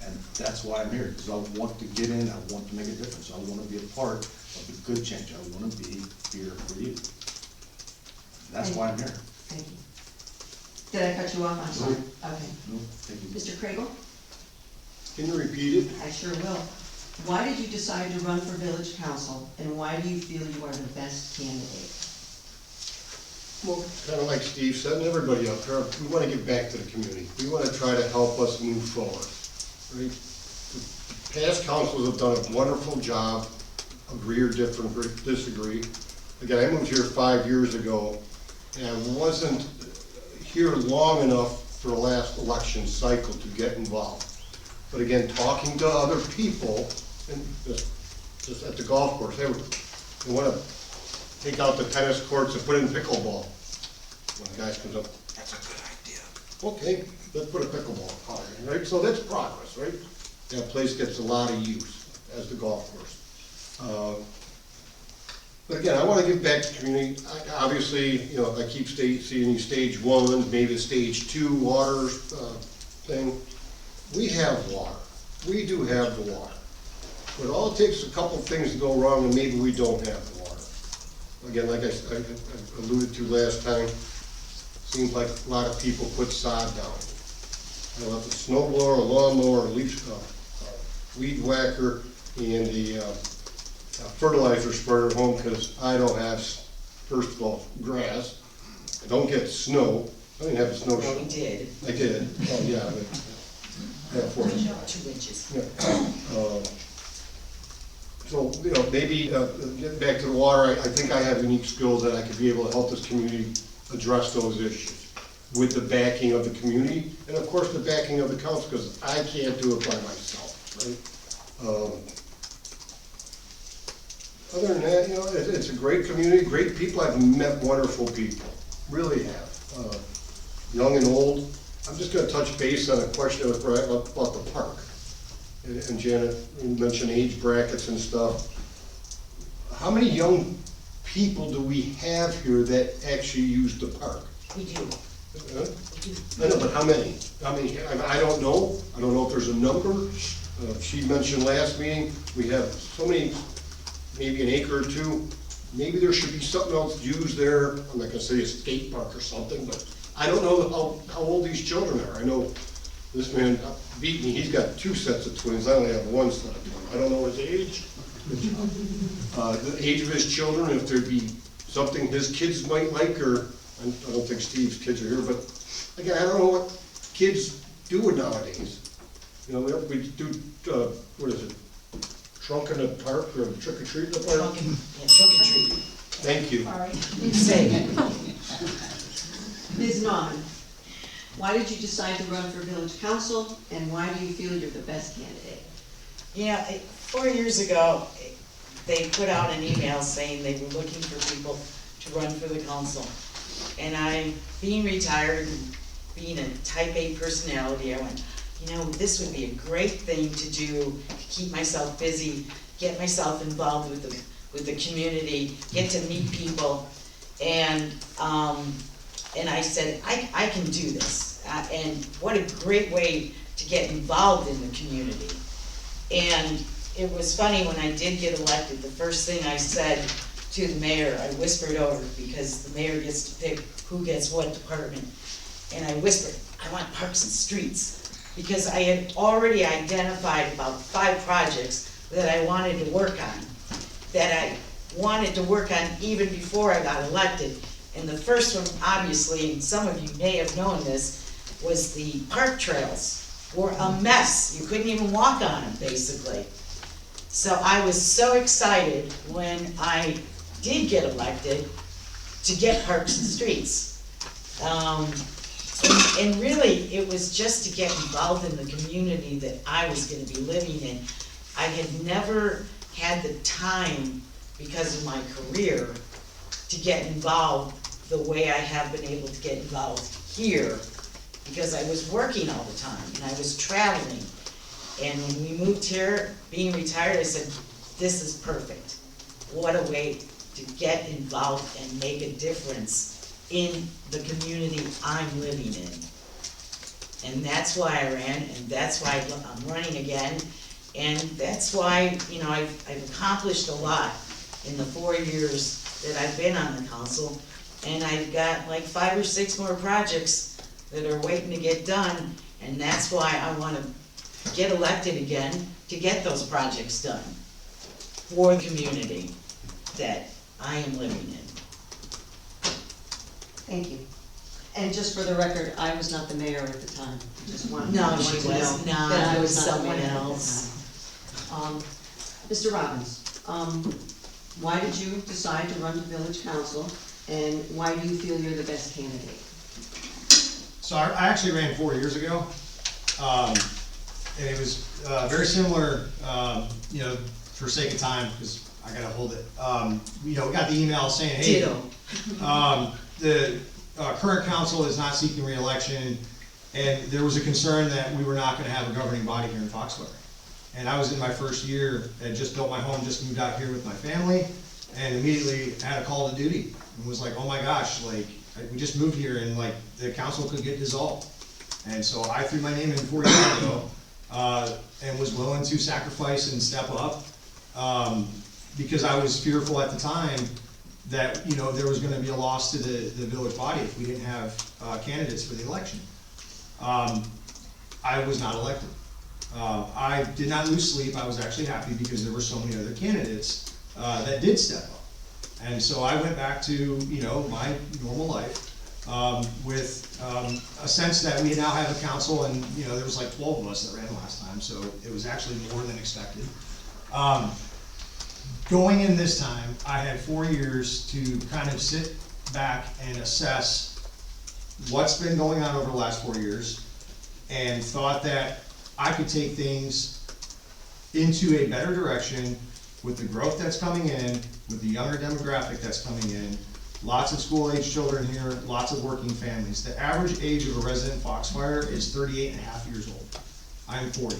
And that's why I'm here, because I want to get in, I want to make a difference. I want to be a part of the good change. I want to be here for you. That's why I'm here. Thank you. Did I cut you off? I'm sorry. Okay. No, thank you. Mr. Craigle? Can you repeat it? I sure will. Why did you decide to run for village council, and why do you feel you are the best candidate? Well, kind of like Steve said, and everybody up there, we want to give back to the community. We want to try to help us move forward. Right? The past councils have done a wonderful job, agree or disagree. Again, I moved here 5 years ago, and I wasn't here long enough for the last election cycle to get involved. But again, talking to other people, and just at the golf course, hey, we want to take out the tennis courts and put in pickleball. One of the guys comes up, "That's a good idea." Okay, let's put a pickleball out here, right? So that's progress, right? That place gets a lot of use as the golf course. But again, I want to give back to the community. Obviously, you know, I keep seeing these stage 1, maybe the stage 2 water thing. We have water. We do have the water. But all it takes is a couple things to go wrong and maybe we don't have the water. Again, like I alluded to last time, seems like a lot of people put sod down. I left the snow blower, a lawnmower, weed whacker, and the fertilizer spreader at home because I don't have, first of all, grass. I don't get snow. I didn't have a snow Well, shovel. we did, I did, oh, yeah, but, yeah, 4 inches. 2 inches. Yeah. So, you know, maybe, getting back to the water, I think I have unique skills that I could be able to help this community address those issues with the backing of the community, and of course, the backing of the council, because I can't do it by myself, right? Other than that, you know, it's a great community, great people. I've met wonderful people, really have, young and old. I'm just gonna touch base on a question that was brought up about the park. And Janet, you mentioned age brackets and stuff. How many young people do we have here that actually use the park? We do. Huh? I know, but how many? I don't know. I don't know if there's a number. She mentioned last meeting, we have so many, maybe an acre or two. Maybe there should be something else used there. I'm not gonna say a skate park or something, but I don't know how old these children are. I know this man beat me, he's got 2 sets of twins, I only have 1 set of twins. I don't know his age. The age of his children, if there'd be something his kids might like, or, I don't think Steve's kids are here, but again, I don't know what kids do nowadays. You know, we do, what is it, trunk in the park, or trick or treat in the park? Trunk and treat. Thank you. Say it. Ms. Nauman, why did you decide to run for village council, and why do you feel you're the best candidate? Yeah, 4 years ago, they put out an email saying they were looking for people to run for the council. And I, being retired and being a type A personality, I went, you know, this would be a great thing to do, to keep myself busy, get myself involved with the community, get to meet people. And I said, I can do this. And what a great way to get involved in the community. And it was funny, when I did get elected, the first thing I said to the mayor, I whispered over, because the mayor gets to pick who gets what department. And I whispered, I want parks and streets. Because I had already identified about 5 projects that I wanted to work on. That I wanted to work on even before I got elected. And the first one, obviously, and some of you may have known this, was the park trails were a mess. You couldn't even walk on them, basically. So I was so excited when I did get elected to get parks and streets. And really, it was just to get involved in the community that I was gonna be living in. I had never had the time, because of my career, to get involved the way I have been able to get involved here, because I was working all the time and I was traveling. And when we moved here, being retired, I said, this is perfect. What a way to get involved and make a difference in the community I'm living in. And that's why I ran, and that's why I'm running again. And that's why, you know, I've accomplished a lot in the 4 years that I've been on the council. And I've got like 5 or 6 more projects that are waiting to get done. And that's why I want to get elected again, to get those projects done for the community that I am living in. Thank you. And just for the record, I was not the mayor at the time. Just wanted No, to she know was not. that I It was was not the someone mayor at the else. time. Mr. Robbins, why did you decide to run to village council, and why do you feel you're the best candidate? So I actually ran 4 years ago, and it was very similar, you know, for sake of time, because I gotta hold it. You know, we got the email saying, hey, Ditto. the current council is not seeking re-election, and there was a concern that we were not gonna have a governing body here in Foxfire. And I was in my first year, and just built my home, just moved out here with my family, and immediately had a call to duty, and was like, oh my gosh, like, we just moved here, and like, the council could get dissolved. And so I threw my name in 4 years ago, and was willing to sacrifice and step up, because I was fearful at the time that, you know, there was gonna be a loss to the village body if we didn't have, candidates for the election. I was not elected. I did not lose sleep, I was actually happy because there were so many other candidates, that did step up. And so I went back to, you know, my normal life, with a sense that we now have a council, and, you know, there was like 12 of us that ran last time, so it was actually more than expected. Going in this time, I had 4 years to kind of sit back and assess what's been going on over the last 4 years, and thought that I could take things into a better direction with the growth that's coming in, with the younger demographic that's coming in, lots of school-age children here, lots of working families. The average age of a resident Foxfire is 38 and a half years old. I'm 40.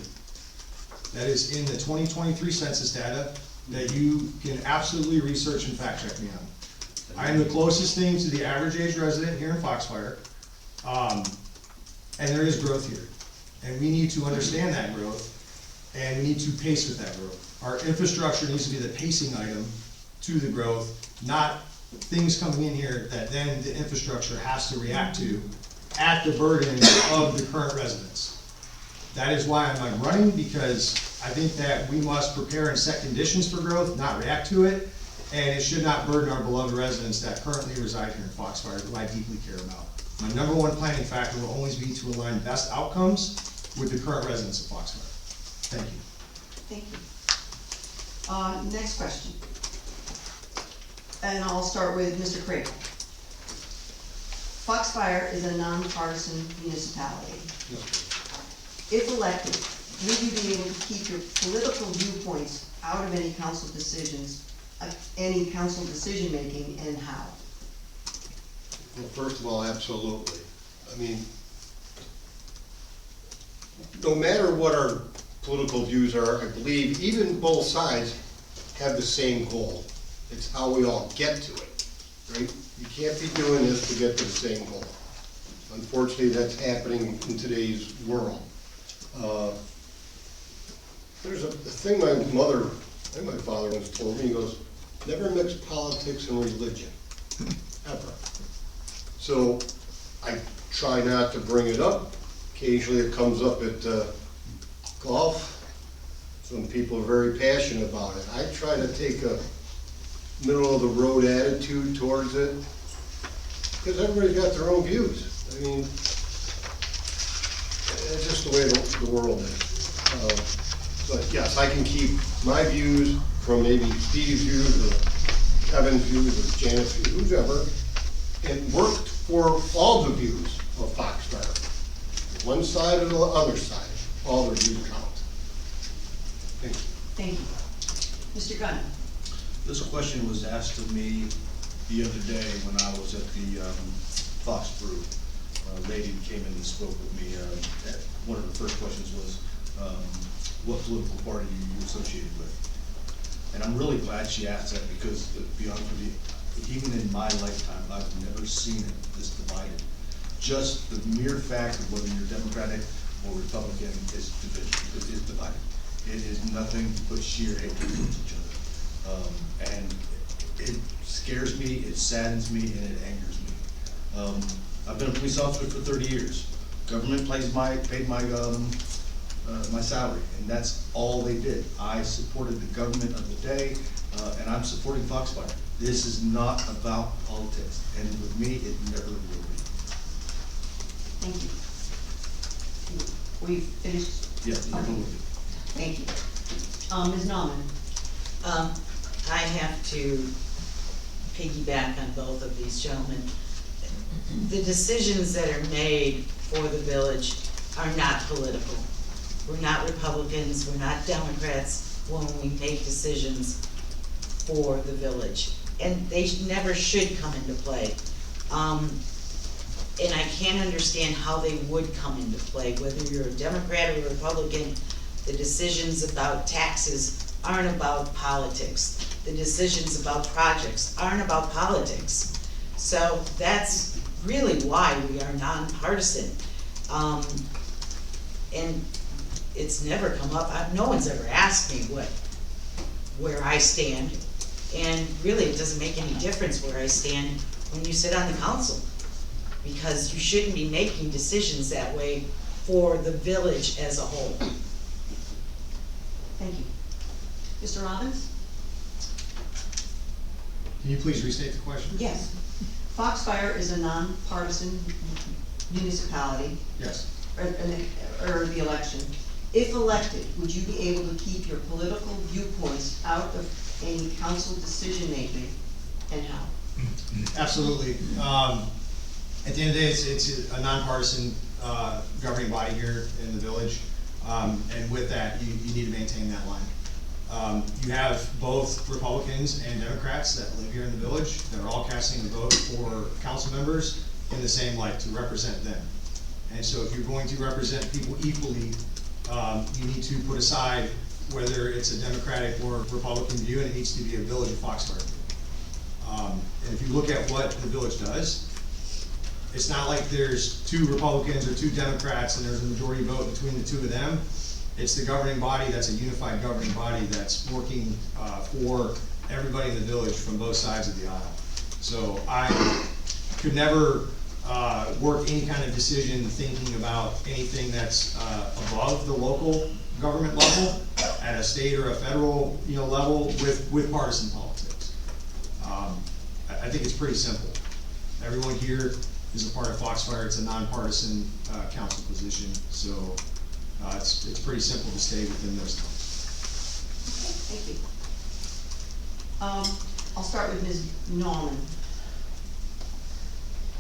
That is in the 2023 census data that you can absolutely research and fact check me on. I am the closest thing to the average age resident here in Foxfire, and there is growth here. And we need to understand that growth, and we need to pace with that growth. Our infrastructure needs to be the pacing item to the growth, not things coming in here that then the infrastructure has to react to at the burden of the current residents. That is why I'm running, because I think that we must prepare and set conditions for growth, not react to it, and it should not burden our beloved residents that currently reside here in Foxfire, who I deeply care about. My number one planning factor will always be to align best outcomes with the current residents of Foxfire. Thank you. Thank you. Next question. And I'll start with Mr. Craig. Foxfire is a nonpartisan municipality. If elected, will you be able to keep your political viewpoints out of any council decisions, any council decision-making, and how? Well, first of all, absolutely. I mean, no matter what our political views are, I believe even both sides have the same goal. It's how we all get to it, right? You can't be doing this to get to the same goal. Unfortunately, that's happening in today's world. There's a thing my mother and my father once told me. He goes, never mix politics and religion, ever. So I try not to bring it up. Occasionally it comes up at golf. Some people are very passionate about it. I try to take a middle of the road attitude towards it, because everybody's got their own views. I mean, it's just the way the world is. But yes, I can keep my views from maybe Steve's views or Kevin's views or Janet's views, whoever, and work for all the views of Foxfire. One side or the other side, all their views count. Thank you. Thank you. Mr. Gunn? This question was asked of me the other day when I was at the Fox Brew. A lady came in and spoke with me. One of the first questions was, what political party are you associated with? And I'm really glad she asked that, because to be honest with you, even in my lifetime, I've never seen it this divided. Just the mere fact of whether you're Democratic or Republican is divided. It is nothing but sheer hatred towards each other. And it scares me, it saddens me, and it angers me. I've been a police officer for 30 years. Government paid my salary, and that's all they did. I supported the government of the day, and I'm supporting Foxfire. This is not about politics, and with me, it never will be. Thank you. We finished? Yeah, it never will be. Thank you. Ms. Nauman? I have to piggyback on both of these gentlemen. The decisions that are made for the village are not political. We're not Republicans, we're not Democrats when we make decisions for the village. And they never should come into play. And I can't understand how they would come into play, whether you're a Democrat or a Republican. The decisions about taxes aren't about politics. The decisions about projects aren't about politics. So that's really why we are nonpartisan. And it's never come up, no one's ever asked me where I stand. And really, it doesn't make any difference where I stand when you sit on the council, because you shouldn't be making decisions that way for the village as a whole. Thank you. Mr. Robbins? Can you please restate the question? Yes. Foxfire is a nonpartisan municipality, Yes. or the election. If elected, would you be able to keep your political viewpoints out of any council decision-making, and how? Absolutely. At the end of the day, it's a nonpartisan governing body here in the village. And with that, you need to maintain that line. You have both Republicans and Democrats that live here in the village that are all casting a vote for council members in the same light, to represent them. And so if you're going to represent people equally, you need to put aside whether it's a Democratic or Republican view, and it needs to be a Village of Foxfire view. And if you look at what the village does, it's not like there's two Republicans or two Democrats and there's a majority vote between the two of them. It's the governing body that's a unified governing body that's working for everybody in the village from both sides of the aisle. So I could never work any kind of decision thinking about anything that's above the local government level, at a state or a federal level, with partisan politics. I think it's pretty simple. Everyone here is a part of Foxfire. It's a nonpartisan council position, so it's pretty simple to stay within those lines. Thank you. I'll start with Ms. Norman.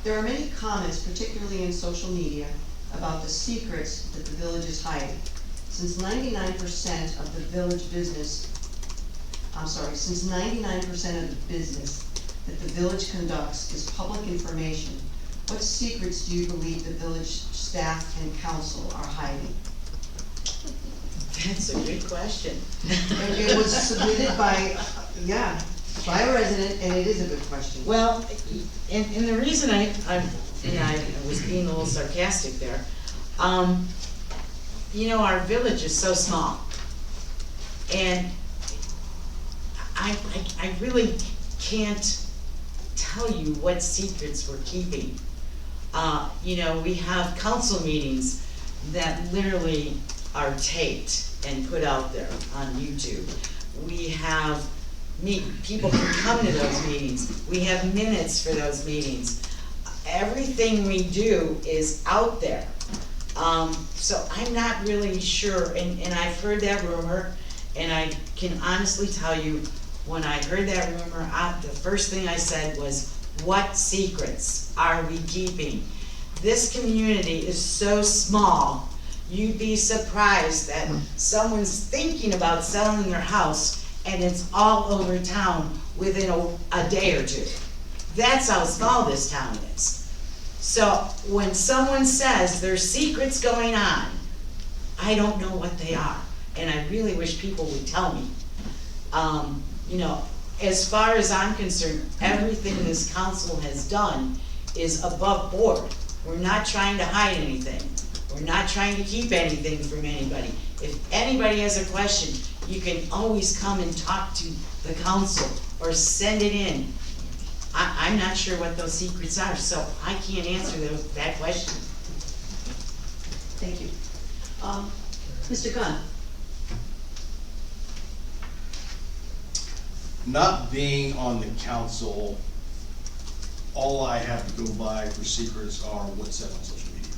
There are many comments, particularly in social media, about the secrets that the village is hiding. Since 99% of the village business, since 99% of the business that the village conducts is public information, what secrets do you believe the village staff and council are hiding? That's a good question. It was submitted by a resident, and it is a good question. Well, and the reason I was being a little sarcastic there, our village is so small, and I really can't tell you what secrets we're keeping. We have council meetings that literally are taped and put out there on YouTube. We have people can come to those meetings. We have minutes for those meetings. Everything we do is out there. So I'm not really sure, and I've heard that rumor, and I can honestly tell you, when I heard that rumor, the first thing I said was, what secrets are we keeping? This community is so small, you'd be surprised that someone's thinking about selling their house and it's all over town within a day or two. That's how small this town is. So when someone says there's secrets going on, I don't know what they are, and I really wish people would tell me. As far as I'm concerned, everything this council has done is above board. We're not trying to hide anything. We're not trying to keep anything from anybody. If anybody has a question, you can always come and talk to the council or send it in. I'm not sure what those secrets are, so I can't answer that question. Thank you. Mr. Gunn? Not being on the council, all I have to go by for secrets are what's said on social media.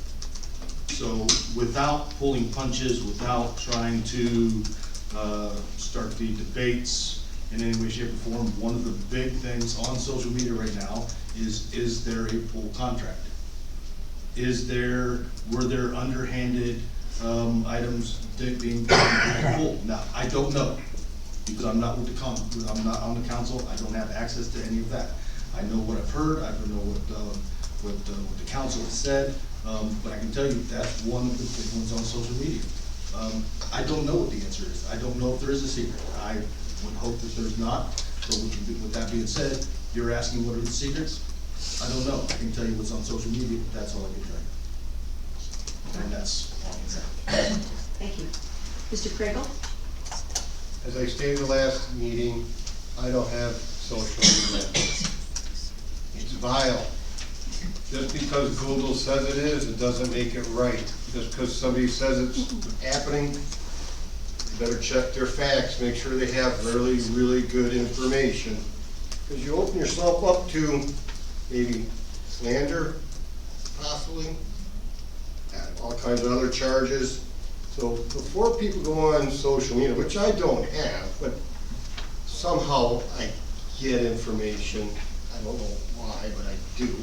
So without pulling punches, without trying to start the debates in any way, shape, or form, one of the big things on social media right now is there a full contract? Were there underhanded items being pulled? Now, I don't know, because I'm not I'm not on the council. I don't have access to any of that. I know what I've heard. I don't know what the council has said, but I can tell you that's one of the big ones on social media. I don't know what the answer is. I don't know if there is a secret. I would hope that there's not. So with that being said, you're asking what are the secrets? I don't know. I can tell you what's on social media, but that's all I can tell you. And that's all I can say. Thank you. Mr. Craigle? As I stated last meeting, I don't have social media. It's vile. Just because Google says it is, it doesn't make it right. Just because somebody says it's happening, you better check their facts, make sure they have really, really good information. Because you open yourself up to maybe slander, possibly, and all kinds of other charges. So before people go on social media, which I don't have, but somehow I get information, I don't know why, but I do.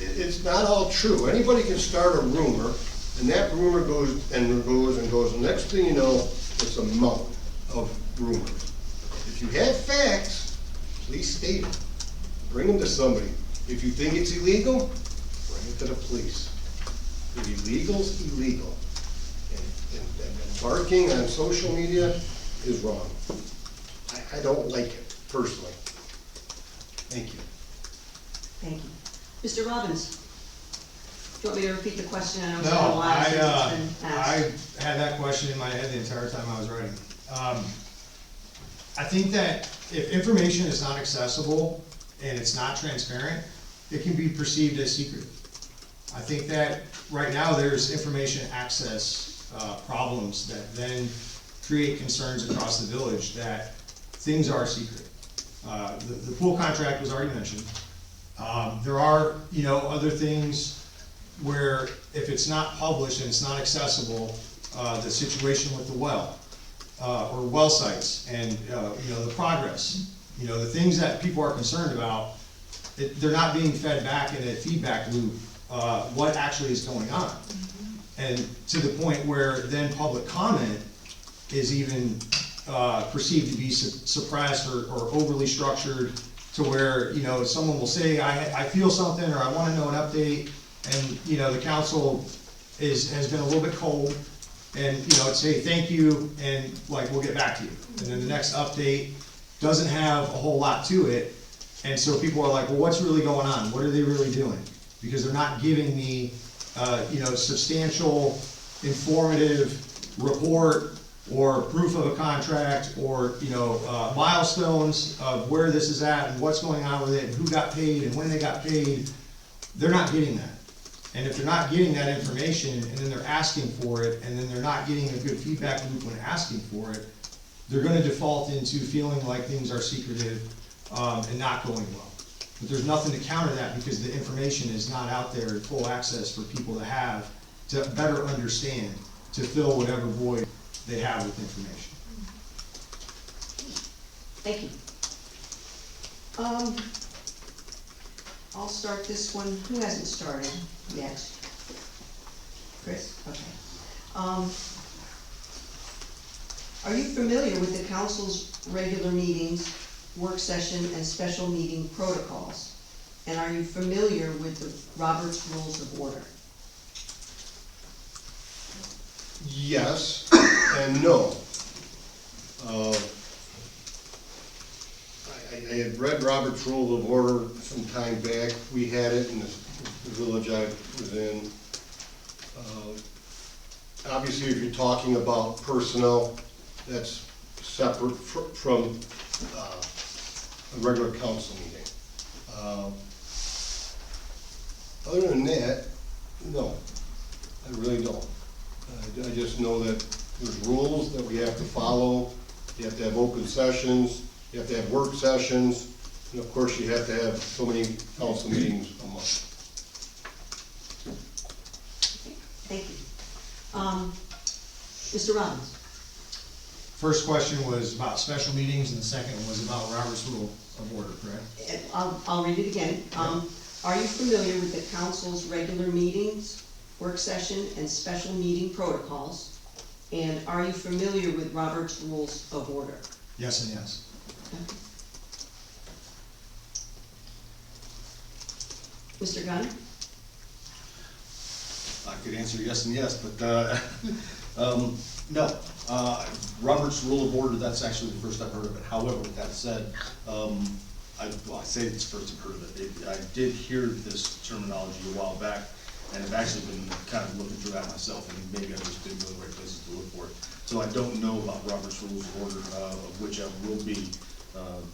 It's not all true. Anybody can start a rumor, and that rumor goes and goes and goes. The next thing you know, it's a mountain of rumors. If you have facts, please state it. Bring them to somebody. If you think it's illegal, bring it to the police. If illegal's illegal. And barking on social media is wrong. I don't like it, personally. Thank you. Thank you. Mr. Robbins? Do you want me to repeat the question? I know it's No, been a while since it's been I asked. had that question in my head the entire time I was writing. I think that if information is not accessible and it's not transparent, it can be perceived as secret. I think that right now there's information access problems that then create concerns across the village that things are secret. The pool contract was already mentioned. There are, other things where if it's not published and it's not accessible, the situation with the well, or well sites and, the progress, the things that people are concerned about, they're not being fed back in a feedback loop, what actually is going on. And to the point where then public comment is even perceived to be suppressed or overly structured to where, someone will say, I feel something, or I wanna know an update, and, the council has been a little bit cold, and, say, thank you, and like, we'll get back to you. And then the next update doesn't have a whole lot to it, and so people are like, well, what's really going on? What are they really doing? Because they're not giving me, substantial, informative report or proof of a contract or, milestones of where this is at and what's going on with it and who got paid and when they got paid. They're not getting that. And if they're not getting that information and then they're asking for it and then they're not getting a good feedback loop when asking for it, they're gonna default into feeling like things are secretive and not going well. But there's nothing to counter that because the information is not out there in full access for people to have to better understand, to fill whatever void they have with information. Thank you. I'll start this one. Who hasn't started yet? Chris? Okay. Are you familiar with the council's regular meetings, work session, and special meeting protocols? And are you familiar with the Robert's Rules of Order? Yes and no. I had read Robert's Rule of Order some time back. We had it in the village I was in. Obviously, if you're talking about personnel, that's separate from a regular council meeting. Other than that, no, I really don't. I just know that there's rules that we have to follow. You have to have open sessions, you have to have work sessions, and of course you have to have so many council meetings a month. Thank you. Mr. Robbins? First question was about special meetings and the second one was about Robert's Rule of Order, correct? I'll read it again. Are you familiar with the council's regular meetings, work session, and special meeting protocols? And are you familiar with Robert's Rules of Order? Yes and yes. Okay. Mr. Gunn? I could answer yes and yes, but, no. Robert's Rule of Order, that's actually the first I've heard of it. However, with that said, I say it's the first I've heard of it. I did hear this terminology a while back, and I've actually been kind of looking through that myself, and maybe I just didn't go to the right places to look for it. So I don't know about Robert's Rules of Order, of which I will be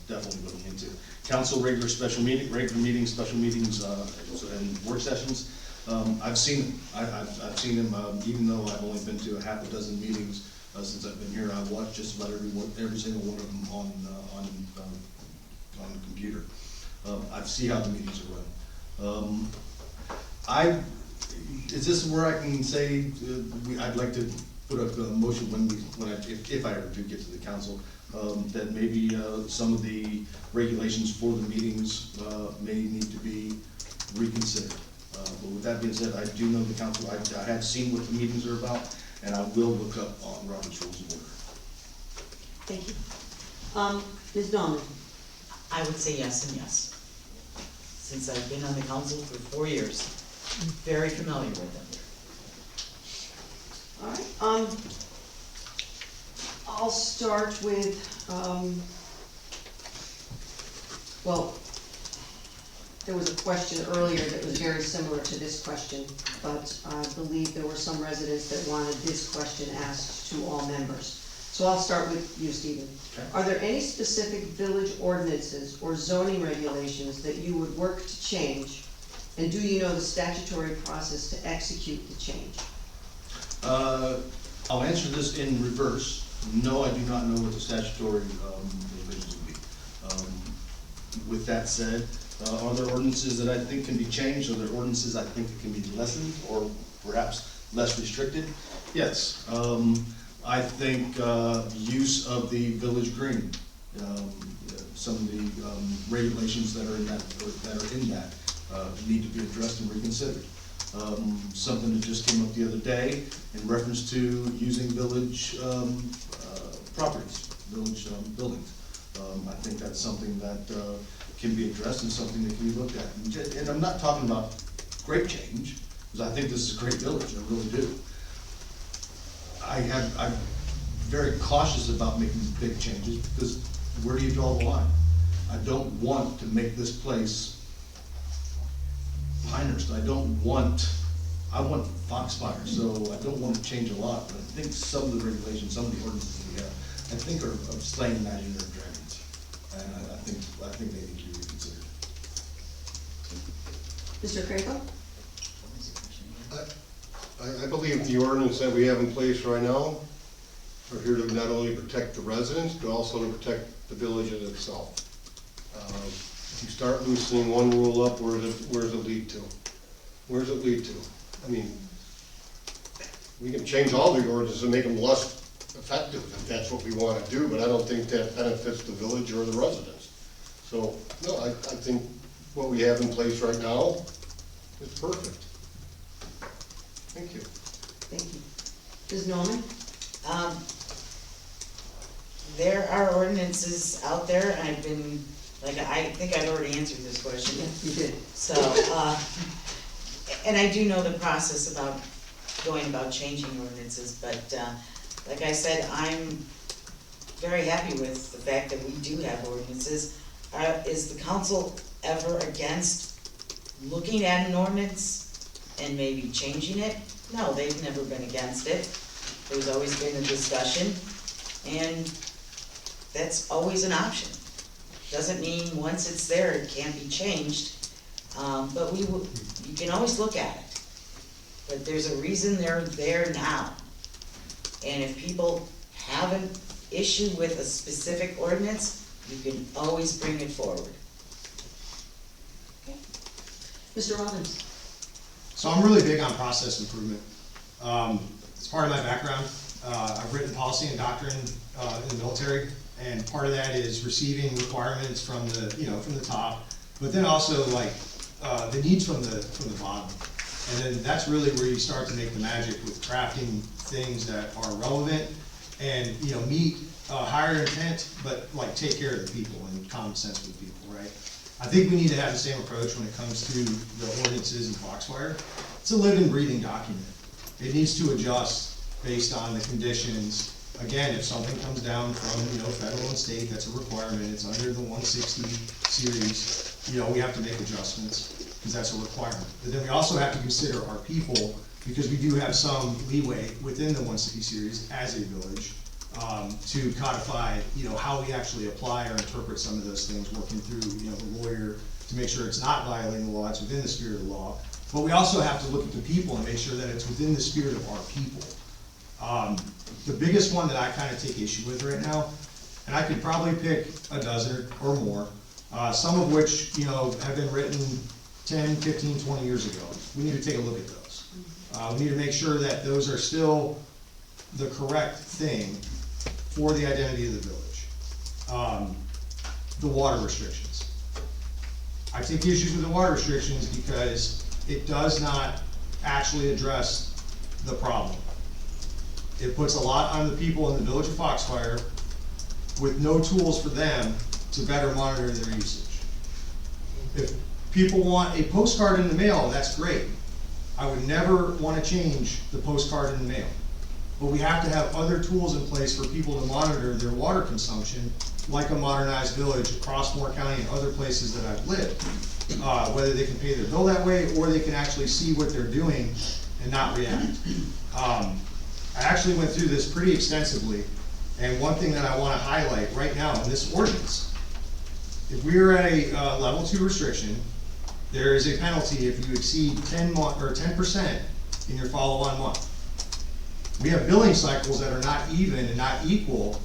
definitely looking into. Council regular meetings, special meetings, and work sessions. I've seen them, even though I've only been to a half a dozen meetings since I've been here. I've watched just about every single one of them on the computer. I see how the meetings are run. Is this where I can say, I'd like to put up a motion if I ever do get to the council, that maybe some of the regulations for the meetings may need to be reconsidered. But with that being said, I do know the council, I have seen what the meetings are about, and I will look up on Robert's Rules of Order. Thank you. Ms. Norman? I would say yes and yes. Since I've been on the council for 4 years, I'm very familiar with them. All right, I'll start with, well, there was a question earlier that was very similar to this question, but I believe there were some residents that wanted this question asked to all members. So I'll start with you, Stephen. Okay. Are there any specific village ordinances or zoning regulations that you would work to change? And do you know the statutory process to execute the change? I'll answer this in reverse. No, I do not know what the statutory provisions would be. With that said, are there ordinances that I think can be changed? Are there ordinances I think that can be lessened or perhaps less restricted? Yes. I think use of the village green, some of the regulations that are in that need to be addressed and reconsidered. Something that just came up the other day in reference to using village properties, village buildings. I think that's something that can be addressed and something that can be looked at. And I'm not talking about great change, because I think this is a great village, I really do. I'm very cautious about making big changes, because where do you draw the line? I don't want to make this place Pinehurst. I want Foxfire, so I don't want to change a lot, but I think some of the regulations, some of the ordinances we have, I think are of slaying imaginary dragons. And I think they need to be reconsidered. Mr. Crapo? I believe the ordinance that we have in place right now are here to not only protect the residents, but also to protect the village in itself. If you start loosening one rule up, where does it lead to? Where does it lead to? I mean, we can change all the ordinances and make them less effective if that's what we want to do, but I don't think that benefits the village or the residents. So, no, I think what we have in place right now is perfect. Thank you. Thank you. Ms. Norman? There are ordinances out there, and I've been, I think I've already answered this question. Yes, you did. So, and I do know the process about going about changing ordinances, but, like I said, I'm very happy with the fact that we do have ordinances. Is the council ever against looking at an ordinance and maybe changing it? No, they've never been against it. There's always been a discussion, and that's always an option. Doesn't mean once it's there, it can't be changed, but you can always look at it. But there's a reason they're there now. And if people have an issue with a specific ordinance, you can always bring it forward. Okay. Mr. Robbins? So I'm really big on process improvement. It's part of my background. I've written policy and doctrine in the military, and part of that is receiving requirements from the top, but then also the needs from the bottom. And then that's really where you start to make the magic with crafting things that are relevant and meet higher intent, but take care of the people and common sense with people, right? I think we need to have the same approach when it comes to the ordinances in Foxfire. It's a living, breathing document. It needs to adjust based on the conditions. Again, if something comes down from federal and state, that's a requirement. It's under the 160 series. We have to make adjustments. because that's a requirement. But then we also have to consider our people, because we do have some leeway within the one city series as a village, to codify, how we actually apply or interpret some of those things, working through, the lawyer to make sure it's not violating the law, it's within the spirit of the law. But we also have to look at the people and make sure that it's within the spirit of our people. The biggest one that I kind of take issue with right now, and I could probably pick a dozen or more, some of which, have been written 10, 15, 20 years ago. We need to take a look at those. We need to make sure that those are still the correct thing for the identity of the village. The water restrictions. I take issues with the water restrictions because it does not actually address the problem. It puts a lot on the people in the village of Foxfire with no tools for them to better monitor their usage. If people want a postcard in the mail, that's great. I would never want to change the postcard in the mail. But we have to have other tools in place for people to monitor their water consumption, like a modernized village across Moore County and other places that I've lived. Whether they can pay their bill that way, or they can actually see what they're doing and not react. I actually went through this pretty extensively, and one thing that I want to highlight right now in this ordinance, if we are at a level 2 restriction, there is a penalty if you exceed 10% in your follow-on month. We have billing cycles that are not even and not equal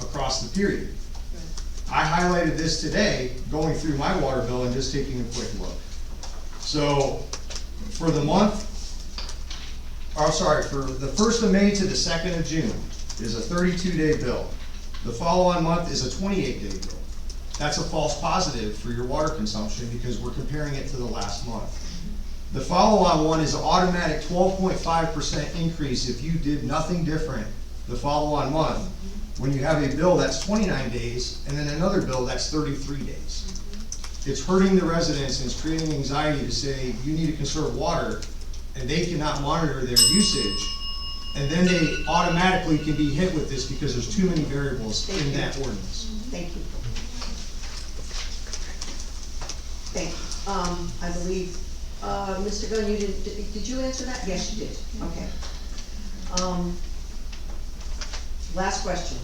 across the period. I highlighted this today, going through my water bill and just taking a quick look. So, for the month, for the 1st of May to the 2nd of June is a 32-day bill. The follow-on month is a 28-day bill. That's a false positive for your water consumption because we're comparing it to the last month. The follow-on one is an automatic 12.5% increase if you did nothing different the follow-on month, when you have a bill that's 29 days and then another bill that's 33 days. It's hurting the residents and it's creating anxiety to say you need to conserve water, and they cannot monitor their usage, and then they automatically can be hit with this because there's too many variables in that ordinance. Thank you. Thank you. I believe, Mr. Gunn, you did you answer that? Yes, you did. Okay. Last question.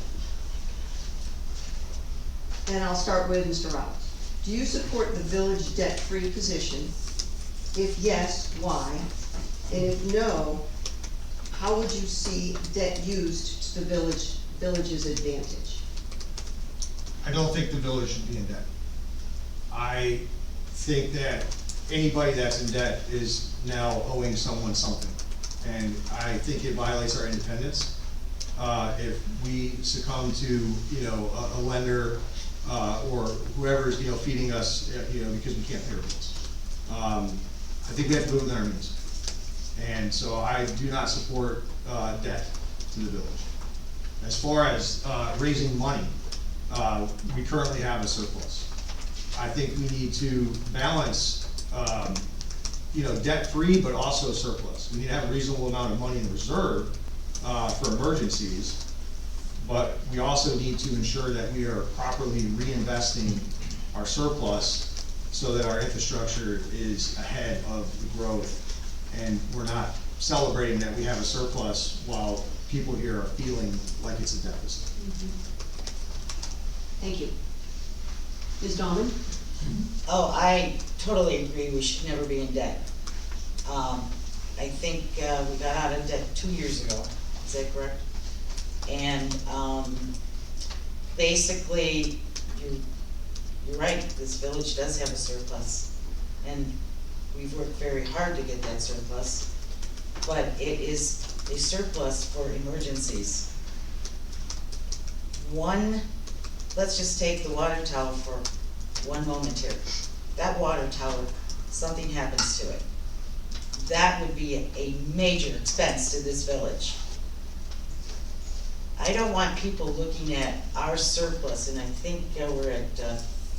And I'll start with Mr. Roberts. Do you support the village debt-free position? If yes, why? And if no, how would you see debt used to the village's advantage? I don't think the village should be in debt. I think that anybody that's in debt is now owing someone something. And I think it violates our independence. If we succumb to, a lender, or whoever's, feeding us, because we can't pay our bills. I think we have to live within our means. And so I do not support, debt to the village. As far as, raising money, we currently have a surplus. I think we need to balance, debt-free, but also surplus. We need to have a reasonable amount of money in reserve, for emergencies, but we also need to ensure that we are properly reinvesting our surplus so that our infrastructure is ahead of the growth, and we're not celebrating that we have a surplus while people here are feeling like it's a deficit. Thank you. Ms. Dahlman? Oh, I totally agree, we should never be in debt. I think, we got out of debt 2 years ago, is that correct? And, basically, you're right, this village does have a surplus. And we've worked very hard to get that surplus, but it is a surplus for emergencies. Let's just take the water tower for one moment here. That water tower, something happens to it. That would be a major expense to this village. I don't want people looking at our surplus, and I think we're at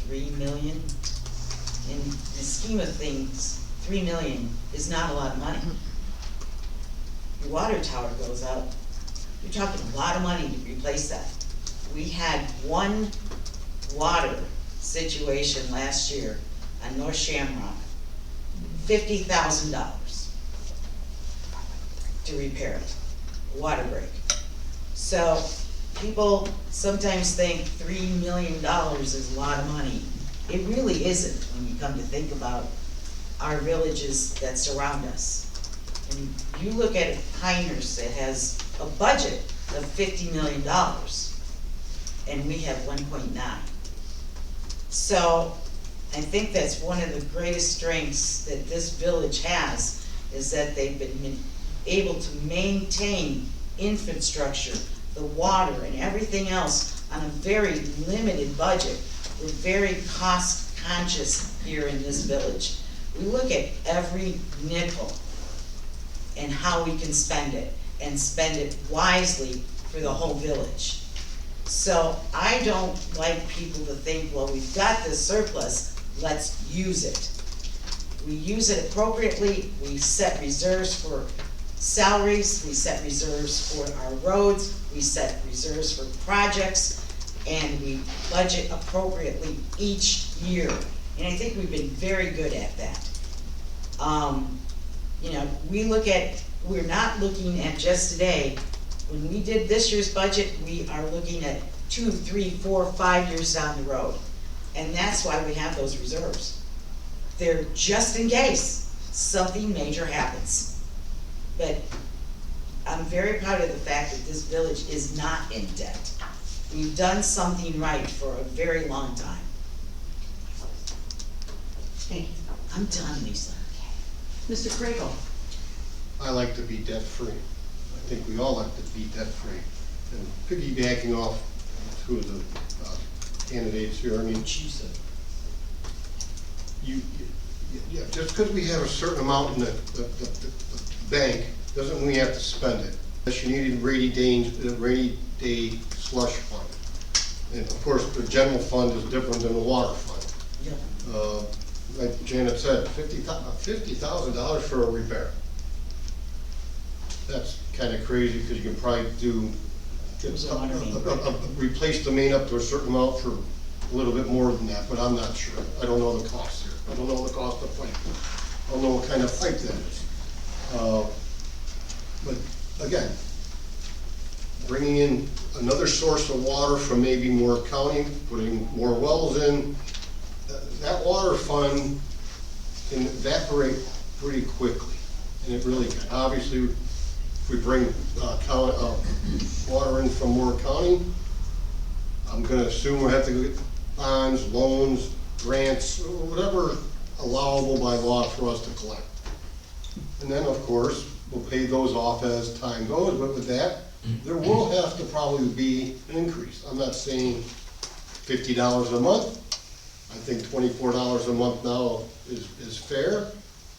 3 million. In the scheme of things, 3 million is not a lot of money. Your water tower goes up, you're talking a lot of money to replace that. We had one water situation last year on North Shamrock. $50,000 to repair it, water break. So people sometimes think $3 million is a lot of money. It really isn't when you come to think about our villages that surround us. And you look at Pinehurst that has a budget of $50 million, and we have 1.9. So I think that's one of the greatest strengths that this village has, is that they've been able to maintain infrastructure, the water and everything else on a very limited budget. We're very cost conscious here in this village. We look at every nickel and how we can spend it, and spend it wisely for the whole village. So I don't like people to think, well, we've got this surplus, let's use it. We use it appropriately, we set reserves for salaries, we set reserves for our roads, we set reserves for projects, and we budget appropriately each year. And I think we've been very good at that. You know, we're not looking at just today. When we did this year's budget, we are looking at 2, 3, 4, 5 years down the road. And that's why we have those reserves. They're just in case something major happens. But I'm very proud of the fact that this village is not in debt. We've done something right for a very long time. Thank you. I'm done, Lisa. Mr. Kragel? I like to be debt-free. I think we all like to be debt-free. And piggybacking off two of the candidates here, I mean, yeah, just because we have a certain amount in the bank, doesn't mean we have to spend it. Unless you need a rainy day slush fund. And of course, the general fund is different than the water fund. Yeah. Like Janet said, $50,000 for a repair. That's kind of crazy, because you can probably replace the main up to a certain amount for a little bit more than that, but I'm not sure. I don't know the cost here. I don't know the cost of pipe. I don't know what kind of pipe that is. But again, bringing in another source of water from maybe Moore County, putting more wells in, that water fund can evaporate pretty quickly, and it really can. Obviously, if we bring water in from Moore County, I'm gonna assume we'll have to get bonds, loans, grants, whatever allowable by law for us to collect. And then, of course, we'll pay those off as time goes, but with that, there will have to probably be an increase. I'm not saying $50 a month. I think $24 a month now is fair.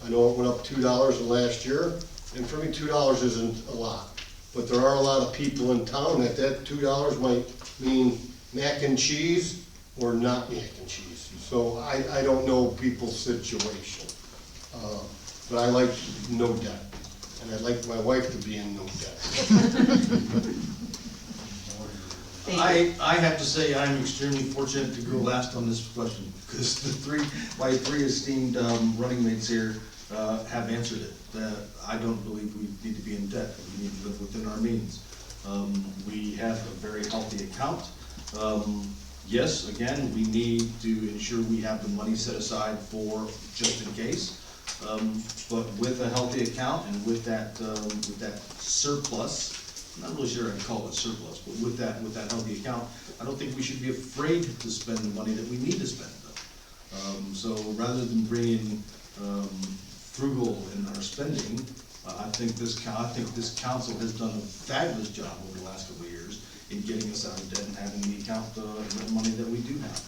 I know it went up $2 last year, and for me, $2 isn't a lot. But there are a lot of people in town that $2 might mean mac and cheese or not mac and cheese. So I don't know people's situation. But I like no debt, and I'd like my wife to be in no debt. I have to say, I'm extremely fortunate to go last on this question, because my three esteemed running mates here have answered it. I don't believe we need to be in debt. We need to live within our means. We have a very healthy account. Yes, again, we need to ensure we have the money set aside for just in case. But with a healthy account and with that surplus, I'm not really sure I'd call it surplus, but with that healthy account, I don't think we should be afraid to spend the money that we need to spend though. So rather than being frugal in our spending, I think this council has done a fabulous job over the last couple of years in getting us out of debt and having the account, the money that we do have.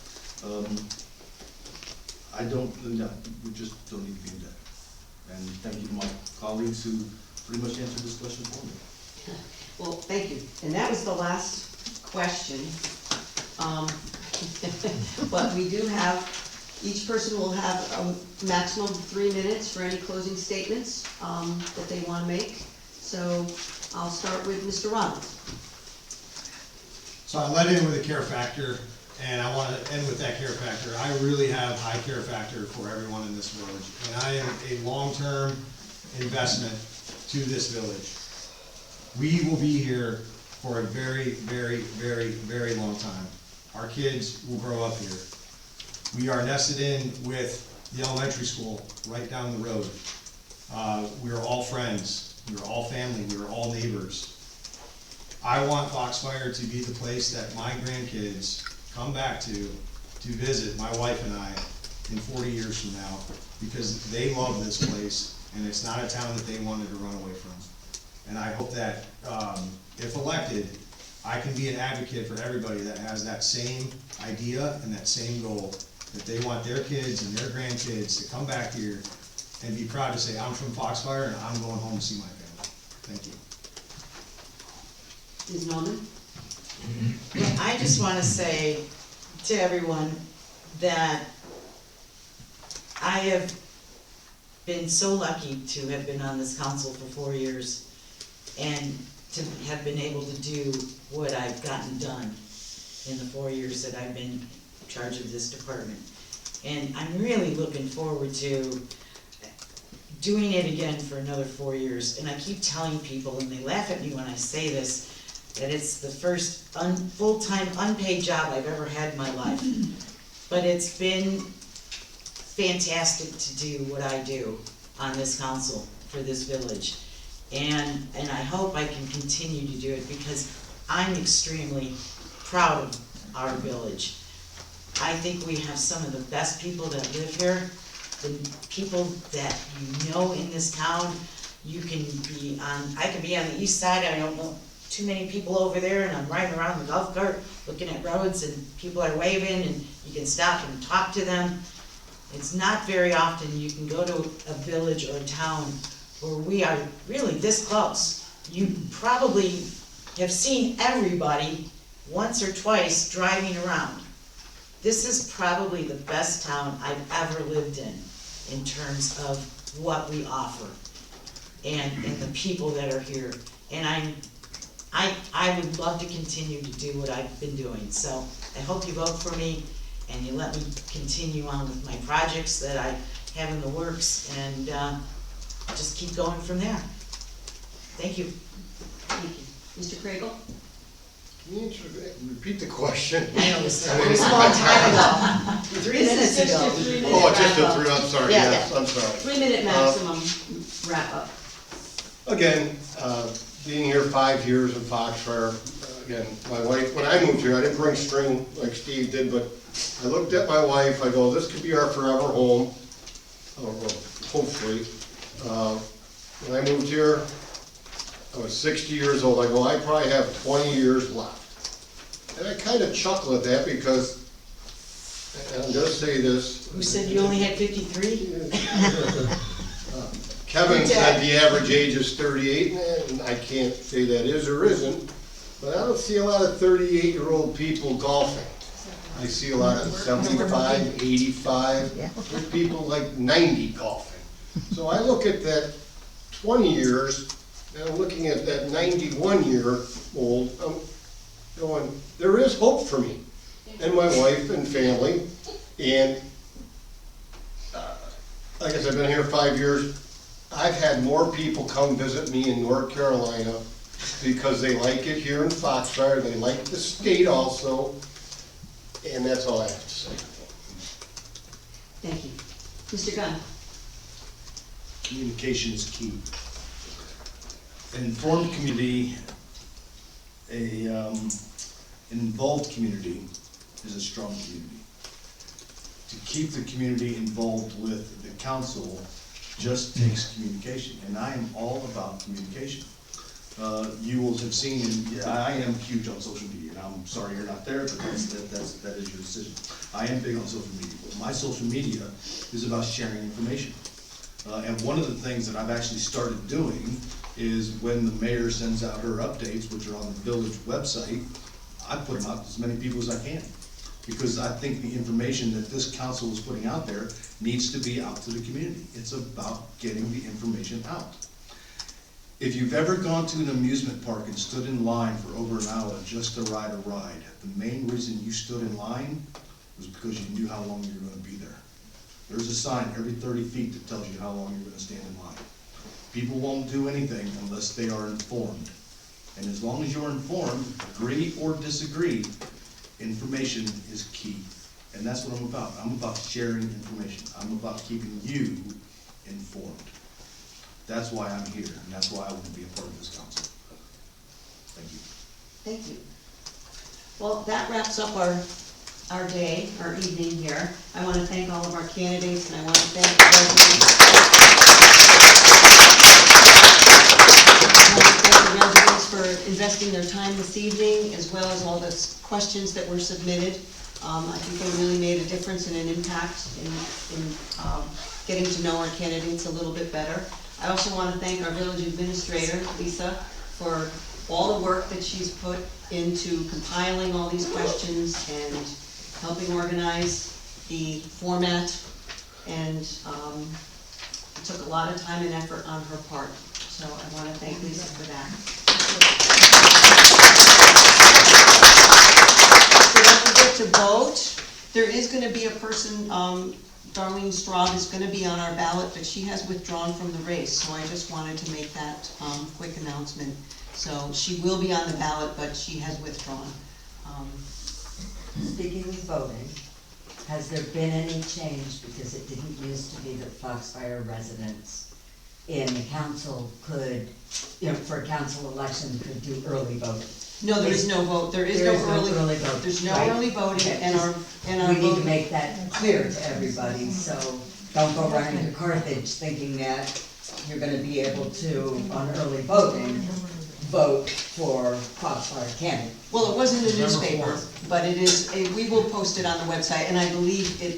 We just don't need to be in debt. And thank you to my colleagues who pretty much answered this question for me. Well, thank you. And that was the last question. But we do have, each person will have a maximum of 3 minutes for any closing statements that they want to make. So I'll start with Mr. Robbins. So I let in with a care factor. And I wanna end with that care factor. I really have high care factor for everyone in this village. And I am a long-term investment to this village. We will be here for a very, very, very, very long time. Our kids will grow up here. We are nested in with the elementary school right down the road. We are all friends, we are all family, we are all neighbors. I want Foxfire to be the place that my grandkids come back to visit my wife and I in 40 years from now, because they love this place, and it's not a town that they wanted to run away from. And I hope that, if elected, I can be an advocate for everybody that has that same idea and that same goal, that they want their kids and their grandkids to come back here and be proud to say, I'm from Foxfire and I'm going home to see my family. Thank you. Ms. Norman? I just wanna say to everyone that I have been so lucky to have been on this council for 4 years and to have been able to do what I've gotten done in the 4 years that I've been in charge of this department. And I'm really looking forward to doing it again for another 4 years. And I keep telling people, and they laugh at me when I say this, that it's the first full-time unpaid job I've ever had in my life. But it's been fantastic to do what I do on this council for this village. And I hope I can continue to do it, because I'm extremely proud of our village. I think we have some of the best people that live here, the people that you know in this town. You can be on, I can be on the east side, I don't know too many people over there, and I'm riding around the golf cart looking at roads and people are waving and you can stop and talk to them. It's not very often you can go to a village or a town where we are really this close. You probably have seen everybody once or twice driving around. This is probably the best town I've ever lived in terms of what we offer and the people that are here. And I would love to continue to do what I've been doing. So I hope you vote for me and you let me continue on with my projects that I have in the works, and just keep going from there. Thank you. Thank you. Mr. Craigle? Can you repeat the question? I know, it was a long time ago, 3 minutes Just ago. a 3 minute Oh, just wrap a up. 3, I'm sorry, Yeah, yes, I'm sorry. 3 minute maximum wrap up. Again, being here 5 years in Foxfire, again, my wife, when I moved here, I didn't bring string like Steve did, but I looked at my wife, I go, this could be our forever home, or hopefully. When I moved here, I was 60 years old. I go, I probably have 20 years left. And I kind of chuckle at that because, and I'm gonna say this. Who said you only had 53? Kevin said the average age is 38, and I can't say that is or isn't, but I don't see a lot of 38-year-old people golfing. I see a lot of 75, 85, there's people like 90 golfing. So I look at that 20 years, and I'm looking at that 91-year-old, I'm going, there is hope for me, and my wife and family, and like I said, I've been here 5 years. I've had more people come visit me in North Carolina because they like it here in Foxfire, they like the state also, and that's all I have to say. Thank you. Mr. Gunn? Communication is key. An informed community, an involved community is a strong community. To keep the community involved with the council just takes communication, and I am all about communication. You will have seen, I am huge on social media, and I'm sorry you're not there, but that is your decision. I am big on social media. My social media is about sharing information. And one of the things that I've actually started doing is when the mayor sends out her updates, which are on the village website, I put them out to as many people as I can. Because I think the information that this council is putting out there needs to be out to the community. It's about getting the information out. If you've ever gone to an amusement park and stood in line for over an hour just to ride a ride, the main reason you stood in line was because you knew how long you were gonna be there. There's a sign every 30 feet that tells you how long you're gonna stand in line. People won't do anything unless they are informed. And as long as you're informed, agree or disagree, information is key. And that's what I'm about. I'm about sharing information. I'm about keeping you informed. That's why I'm here, and that's why I want to be a part of this council. Thank you. Thank you. Well, that wraps up our day, our evening here. I want to thank all of our candidates, and I want to thank the residents. I want to thank the residents for investing their time this evening, as well as all the questions that were submitted. I think they really made a difference and an impact in getting to know our candidates a little bit better. I also want to thank our village administrator, Lisa, for all the work that she's put into compiling all these questions and helping organize the format. And it took a lot of time and effort on her part. So I want to thank Lisa for that. So don't forget to vote. There is going to be a person, Darlene Straub is going to be on our ballot, but she has withdrawn from the race, so I just wanted to make that quick announcement. So she will be on the ballot, but she has withdrawn. Speaking of voting, has there been any change, because it didn't used to be that Foxfire residents in the council could, for a council election, could do early voting? No, there is no vote, there is no early vote. There's no right? early voting, Okay, and our we need to vote. make that clear to everybody, so don't go running to Carthage thinking that you're gonna be able to, on early voting, vote for Foxfire candidate. Well, it wasn't in the newspaper, but it is, we will post it on the website, and I believe has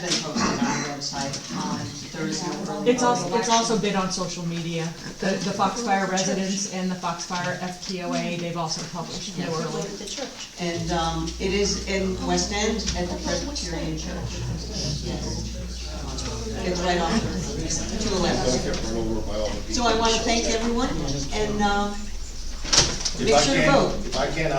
been posted on the website. There is no early It's voting. also been on social media. The Foxfire residents and the Foxfire FTOA, they've also published no early. And it is in West End at the Presbyterian Church. Yes. It's right on 211. So I want to thank everyone, and make sure to vote. If I can,